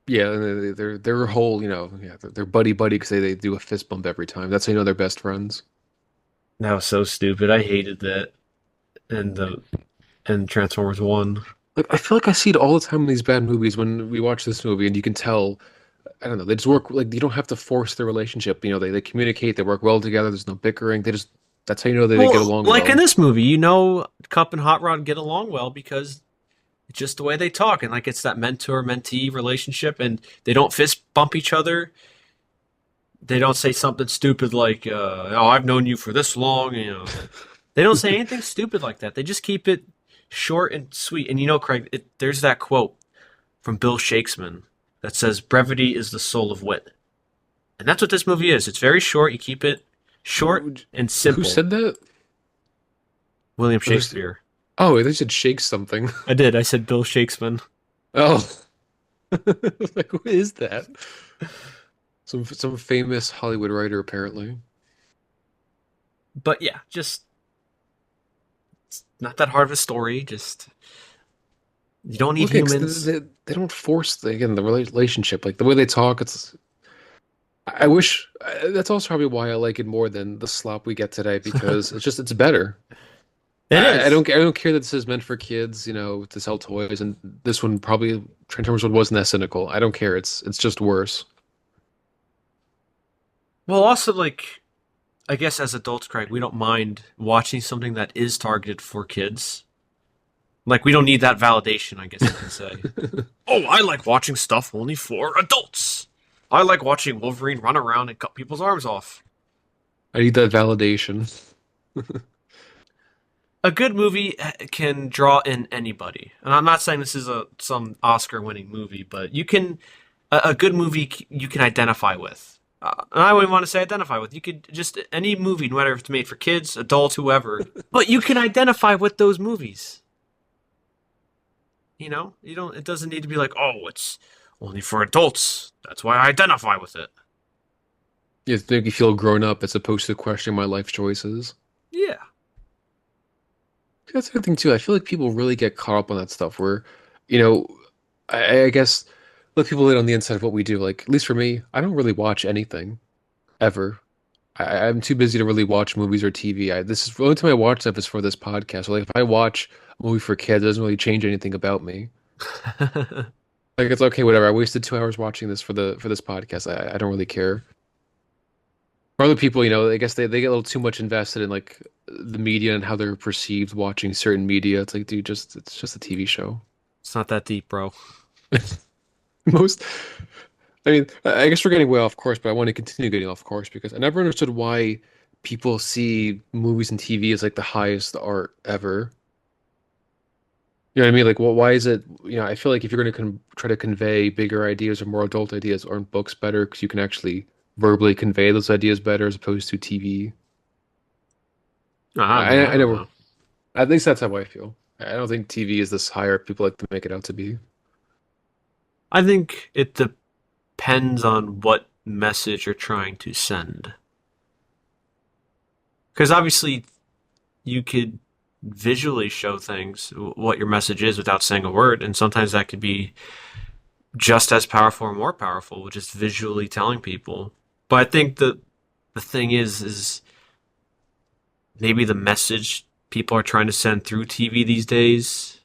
Yeah, and their whole, yeah, they're buddy buddy because they do a fist bump every time. That's how you know they're best friends. that was so stupid. I hated that. And Transformers One. Like I feel like I see it all the time in these bad movies when we watch this movie, and you can tell, I don't know, they just work like you don't have to force their relationship. They communicate, they work well together. There's no bickering. That's how you know they get Well, along like in well. this movie, Cup and Hot Rod get along well because it's just the way they talk, and like it's that mentor mentee relationship, and they don't fist bump each other. They don't say something stupid like, "Oh, I've known you for this long." They don't say anything stupid like that. They just keep it short and sweet. And Craig, there's that quote from Bill Shakespeare that says, "Brevity is the soul of wit," and that's what this movie is. It's very short. You keep it short and Who simple. said that? William Who's- Shakespeare. Oh, they said shake something. I did. I said Bill Shakespeare. Oh, like who is that? Some famous Hollywood writer apparently. But yeah, just it's not that hard of a story. Just you don't need Look, it's, humans. they don't force again the relationship like the way they talk. I wish that's also probably why I like it more than the slop we get today because it's better. It is. I don't care that this is meant for kids, to sell toys, and this one probably Transformers one wasn't that cynical. I don't care. It's just worse. Well, also like I guess as adults, Craig, we don't mind watching something that is targeted for kids. Like we don't need that validation, I guess you can say. Oh, I like watching stuff only for adults. I like watching Wolverine run around and cut people's arms off. I need that validation. A good movie can draw in anybody. And I'm not saying this is some Oscar-winning movie, but a good movie you can identify with. And I wouldn't want to say identify with. You could just any movie, no matter if it's made for kids, adults, whoever. But you can identify with those movies. You don't. It doesn't need to be like, oh, it's only for adults. That's why I identify with it. It make me feel grown up as opposed to questioning my life choices. Yeah. That's the other thing too. I feel like people really get caught up on that stuff where, you know, I guess let people in on the inside of what we do. Like, at least for me, I don't really watch anything ever. I'm too busy to really watch movies or TV. This is the only time I watch stuff is for this podcast. So like, if I watch a movie for kids, it doesn't really change anything about me. Like, it's okay, whatever. I wasted 2 hours watching this for this podcast. I don't really care. For other people, I guess they get a little too much invested in like the media and how they're perceived watching certain media. It's like, dude, it's just a TV show. It's not that deep, bro. Most, I mean, I guess we're getting way off course, but I want to continue getting off course because I never understood why people see movies and TV as like the highest art ever. You know what I mean? Like, well, why is it? I feel like if you're going to try to convey bigger ideas or more adult ideas, aren't books better because you can actually verbally convey those ideas better as opposed to TV? I mean, I I don't know. know. At least that's how I feel. I don't think TV is this higher people like to make it out to be. I think it depends on what message you're trying to send. Because obviously, you could visually show things, what your message is, without saying a word, and sometimes that could be just as powerful or more powerful, just visually telling people. But I think the thing is maybe the message people are trying to send through TV these days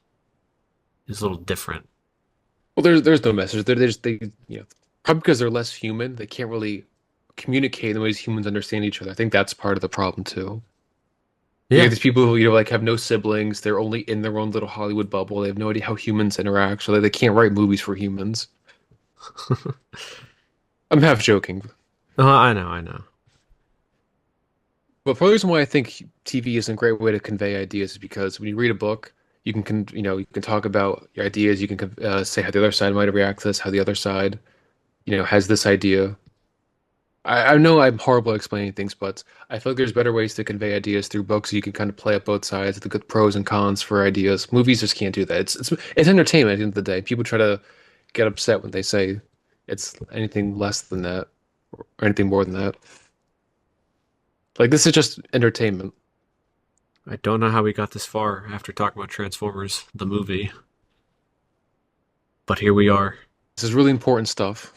is a little different. Well, there's no message. Probably because they're less human, they can't really communicate in the ways humans understand each other. I think that's part of the problem too. You get Yeah. these people who, like have no siblings. They're only in their own little Hollywood bubble. They have no idea how humans interact, so they can't write movies for humans. I'm half joking, I know, I know. but part of the reason why I think TV is a great way to convey ideas is because when you read a book, you can talk about your ideas. You can say how the other side might react to this, how the other side, has this idea. I know I'm horrible at explaining things, but I feel like there's better ways to convey ideas through books. You can kind of play up both sides, the good pros and cons for ideas. Movies just can't do that. It's entertainment at the end of the day. People try to get upset when they say it's anything less than that or anything more than that. Like this is just entertainment. I don't know how we got this far after talking about Transformers, the movie, but here we are. This is really important stuff.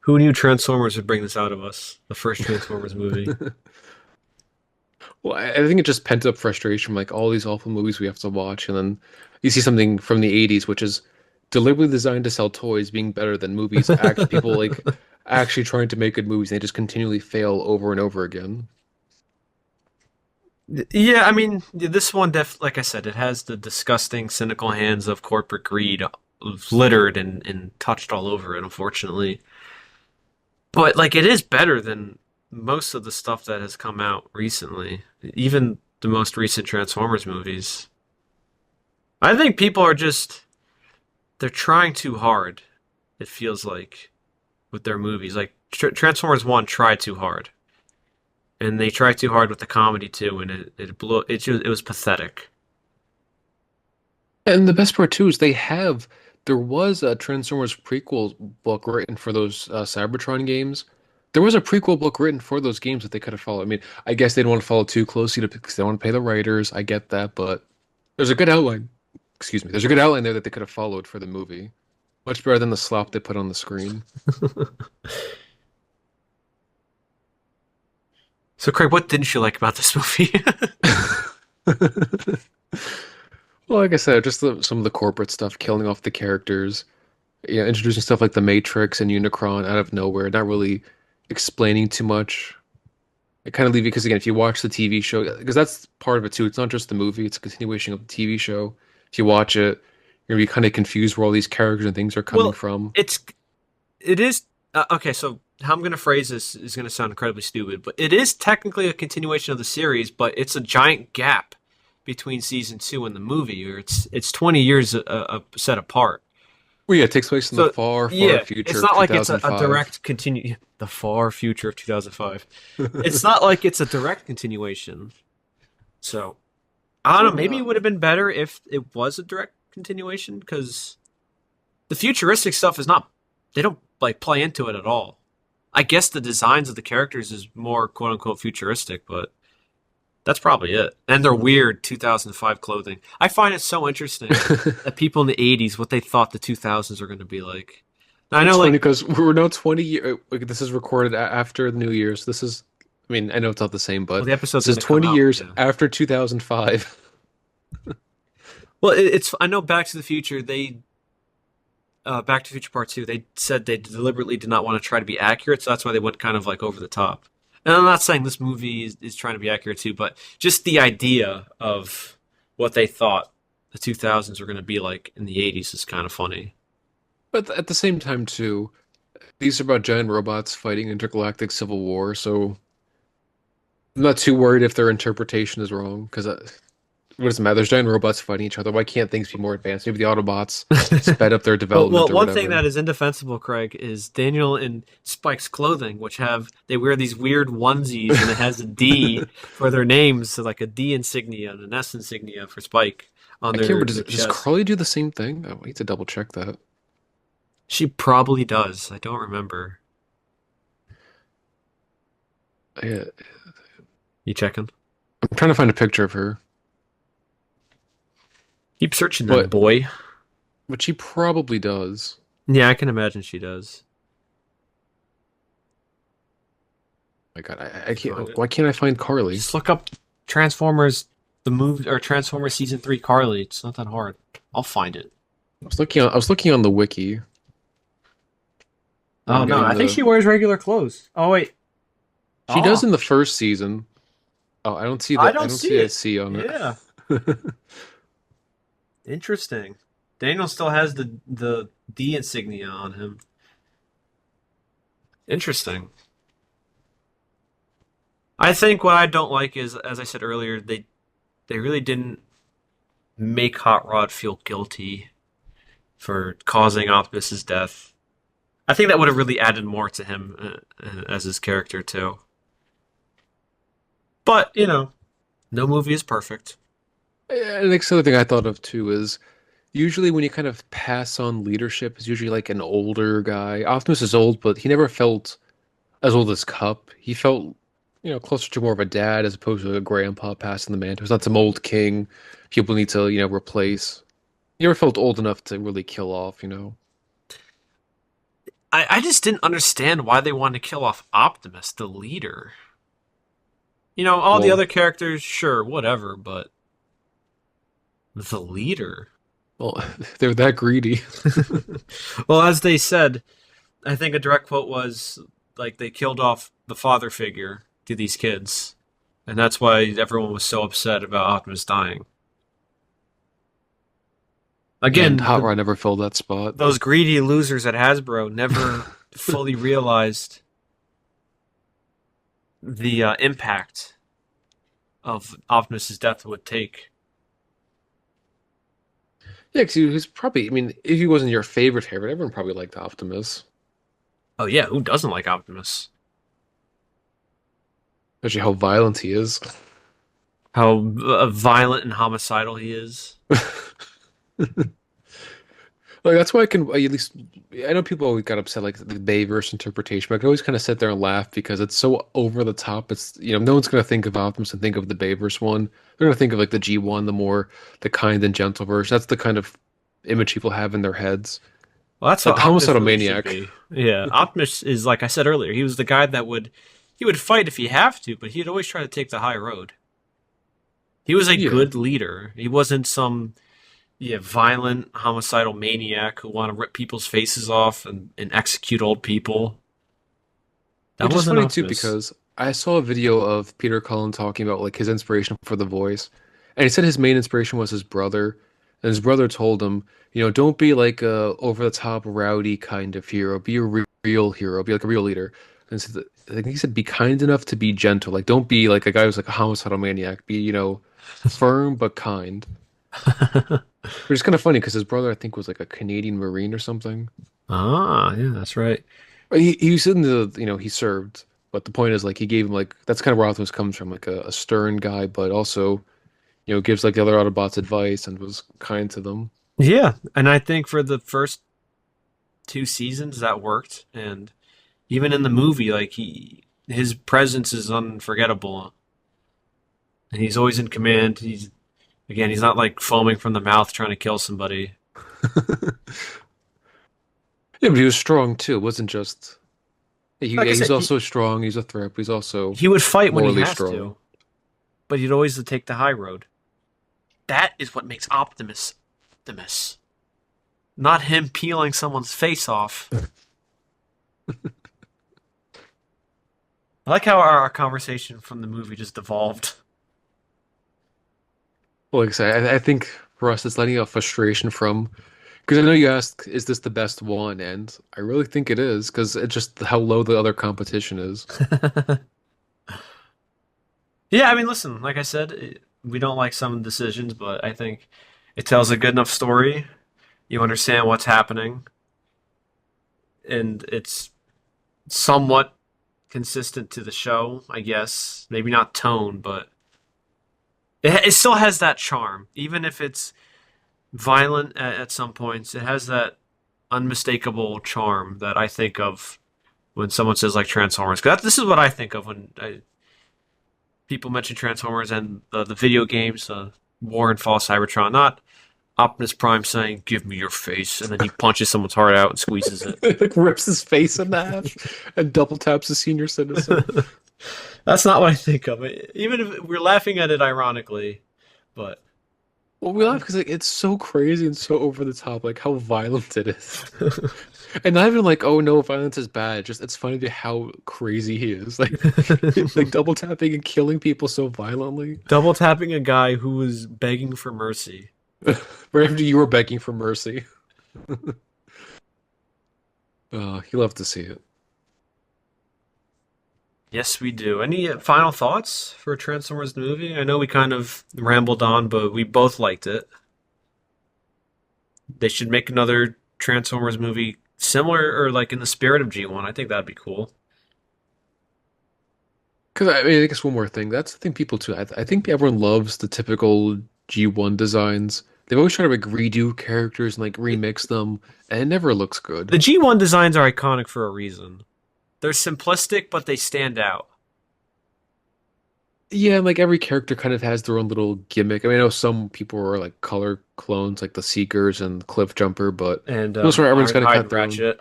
Who knew Transformers would bring this out of us? The first Transformers movie. Well, I think it's just pent up frustration from like all these awful movies we have to watch, and then you see something from the '80s, which is deliberately designed to sell toys, being better than movies. Act people like actually trying to make good movies, and they just continually fail over and over again. Yeah, I mean, this one, like I said, it has the disgusting, cynical hands of corporate greed littered and touched all over it, unfortunately. But, like, it is better than most of the stuff that has come out recently, even the most recent Transformers movies. I think people are just, they're trying too hard, it feels like, with their movies. Like, Transformers 1 tried too hard. And they tried too hard with the comedy too, and it blew. It was pathetic. And the best part too is there was a Transformers prequel book written for those Cybertron games. There was a prequel book written for those games that they could have followed. I mean, I guess they didn't want to follow too closely because they don't want to pay the writers. I get that, but there's a good outline. Excuse me. There's a good outline there that they could have followed for the movie. Much better than the slop they put on the screen. So, Craig, what didn't you like about this movie? Well, like I said, just some of the corporate stuff, killing off the characters, introducing stuff like the Matrix and Unicron out of nowhere, not really explaining too much. I kind of leave it because again, if you watch the TV show, because that's part of it too. It's not just the movie; it's a continuation of the TV show. If you watch it, you're gonna be kind of confused where all these characters and things are coming Well, from. it's it is okay. So, how I'm going to phrase this is going to sound incredibly stupid, but it is technically a continuation of the series, but it's a giant gap between season two and the movie, or it's 20 years set apart. Well, yeah, it takes place in the So far, far yeah, future it's of not like it's a 2005. direct continue. The far future of 2005. It's not like it's a direct continuation. So I don't know. Maybe it Well, would have been better if it was a direct continuation because the futuristic stuff is not. They don't like play into it at all. I guess the designs of the characters is more quote unquote futuristic, but that's probably it. And their weird 2005 clothing. I find it so interesting that people in the 80s what they thought the 2000s are going to be like. Now, I It's know, funny like, because we're now 20 years. Like, this is recorded after the New Year's. This is, I mean, I know it's not the same, well, but the episode's this going is to come 20 out. years Yeah. after 2005. Well, it's. I know Back to the Future. Back to the Future Part 2. They said they deliberately did not want to try to be accurate, so that's why they went kind of like over the top. And I'm not saying this movie is trying to be accurate too, but just the idea of what they thought the 2000s were going to be like in the 80s is kind of funny. But at the same time, too, these are about giant robots fighting intergalactic civil war, so I'm not too worried if their interpretation is wrong, because what does it matter? There's giant robots fighting each other. Why can't things be more advanced? Maybe the Autobots sped up their Well, development or one thing whatever. that is indefensible, Craig, is Daniel and Spike's clothing, which have they wear these weird onesies, and it has a D for their names, so like a D insignia and an S insignia for Spike on I can't remember, their does chest. Carly do the same thing? I need to double check that. She probably does. I don't remember. Yeah, You checking? I'm trying to find a picture of her, Keep searching then, but boy. she probably does. Yeah, I can imagine she does. My God, I Find can't. it. Why can't I find Carly? Just look up Transformers, the movie, or Transformers Season 3 Carly. It's not that hard. I'll find it. I was looking on the wiki. Oh, And no, in I think the she wears regular clothes. Oh, wait. She does Oh, in the first season. Oh, I I don't don't see see a it. C on Yeah, it. interesting. Daniel still has the D insignia on him. Interesting. I think what I don't like is, as I said earlier, they really didn't make Hot Rod feel guilty for causing Optimus's death. I think that would have really added more to him as his character too. But no movie is perfect. And the other thing I thought of too is usually when you kind of pass on leadership, it's usually like an older guy. Optimus is old, but he never felt as old as Cup. He felt, closer to more of a dad as opposed to a grandpa passing the mantle. He's not some old king people need to, replace. He never felt old enough to really kill off. I just didn't understand why they wanted to kill off Optimus, the leader. All the Well, other characters, sure, whatever, but the leader. well, they're that greedy. Well, as they said, I think a direct quote was like they killed off the father figure to these kids, and that's why everyone was so upset about Optimus dying. And Again, Hot Rod never filled that spot. those greedy losers at Hasbro never fully realized the impact of Optimus's death would take. Yeah, because he was probably, I mean, if he wasn't your favorite, everyone probably liked Optimus. Oh yeah, who doesn't like Optimus? Especially how violent he is. How violent and homicidal he is. Like that's why I can at least I know people always got upset like the Bayverse interpretation, but I can always kind of sit there and laugh because it's so over the top. It's no one's gonna think of Optimus and think of the Bayverse one. They're gonna think of like the G1, the kind and gentle version. That's the kind of image people have in their heads. Well, that's how Like the Optimus homicidal really should maniac. be. Yeah, Optimus is like I said earlier. He was the guy that would fight if he have to, but he'd always try to take the high road. He was a Yeah. good leader. He wasn't some violent homicidal maniac who want to rip people's faces off and execute old people. That Which is wasn't funny too Optimus. because I saw a video of Peter Cullen talking about like his inspiration for the voice. And he said his main inspiration was his brother. And his brother told him, don't be like a over the top rowdy kind of hero. Be a real hero. Be like a real leader. And so I think he said be kind enough to be gentle. Like don't be like a guy who's like a homicidal maniac. Be, firm but kind. Which is kind of funny because his brother I think was like a Canadian Marine or something. Ah, yeah, that's right. He was in he served, but the point is like he gave him like that's kind of where Optimus comes from, like a stern guy, but also gives like the other Autobots advice and was kind to them. Yeah, and I think for the first two seasons that worked, and even in the movie, like his presence is unforgettable, and he's always in command. He's not like foaming from the mouth trying to kill somebody. Yeah, but he was strong too. It wasn't just Like I he's said, also strong. He's a threat, but he's also he would fight when he morally has strong. to, but he'd always take the high road. That is what makes Optimus, not him peeling someone's face off. I like how our conversation from the movie just evolved. Well, like I said, I think for us, it's letting out frustration from because I know you asked, is this the best one? And I really think it is because it's just how low the other competition is. Yeah, I mean, listen, like I said, we don't like some decisions, but I think it tells a good enough story. You understand what's happening, and it's somewhat consistent to the show, I guess. Maybe not tone, but it still has that charm. Even if it's violent at some points, it has that unmistakable charm that I think of when someone says like Transformers. Because this is what I think of when people mention Transformers and the video games, War and Fall Cybertron, not Optimus Prime saying, "Give me your face," and then he punches someone's heart out and squeezes it. Like rips his face in half and double taps a senior citizen. That's not what I think of. Even if we're laughing at it ironically, but Well, we laugh because like it's so crazy and so over the top, like how violent it is. And not even like, oh no, violence is bad. Just it's funny to how crazy he is. Like double tapping and killing people so violently. double tapping a guy who was begging for mercy. Right after you were begging for mercy. You love to see it. Yes, we do. Any final thoughts for Transformers the movie? I know we kind of rambled on, but we both liked it. They should make another Transformers movie similar or like in the spirit of G1. I think that'd be cool. Because I mean, I guess one more thing. That's the thing people too. I think everyone loves the typical G1 designs. They've always tried to like redo characters and like remix them, and it never looks good. The G1 designs are iconic for a reason. They're simplistic, but they stand out. Yeah, and like every character kind of has their own little gimmick. I mean, I know some people are like color clones, like the Seekers and Cliff Jumper, but And most of everyone's kind of Ironhide got and their own. Ratchet.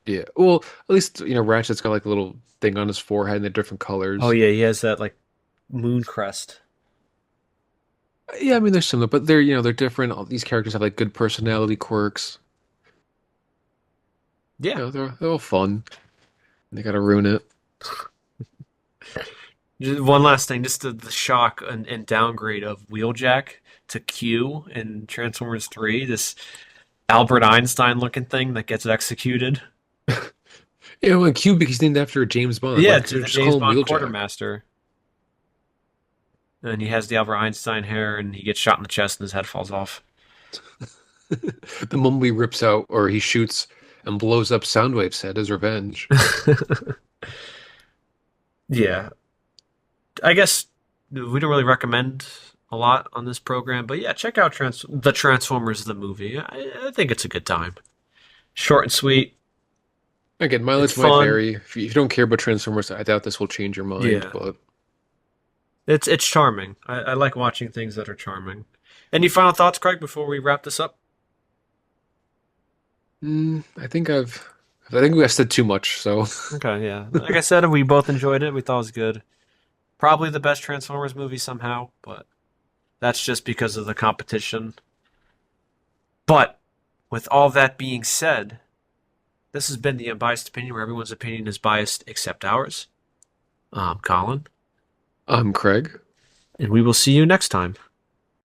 Yeah, well, at least Ratchet's got like a little thing on his forehead and they're different Oh colors. yeah, he has that like moon crest. Yeah, I mean they're similar, but they're different. All these characters have like good personality quirks. Yeah. They're all fun. They gotta ruin it. Just one last thing, just the shock and downgrade of Wheeljack to Q in Transformers 3, this Albert Einstein looking thing that gets executed. And Cubic he's named after James Bond. Like, why Yeah, couldn't to they the just James call him Bond Wheeljack? quartermaster. And he has the Albert Einstein hair and he gets shot in the chest and his head falls off. The moment he rips out or he shoots and blows up Soundwave's head as revenge. Yeah. I guess we don't really recommend a lot on this program, but yeah, check out the Transformers the movie. I think it's a good time. Short and sweet. Again, It's mileage might fun. vary. If you don't care about Transformers, I doubt this will change your mind, Yeah. but It's charming. I like watching things that are charming. Any final thoughts, Craig, before we wrap this up? I think we said too much, so Okay, yeah. Like I said, we both enjoyed it. We thought it was good. Probably the best Transformers movie somehow, but that's just because of the competition. But with all that being said, this has been the Unbiased Opinion, where everyone's opinion is biased except ours. I'm Colin, I'm Craig. and we will see you next time.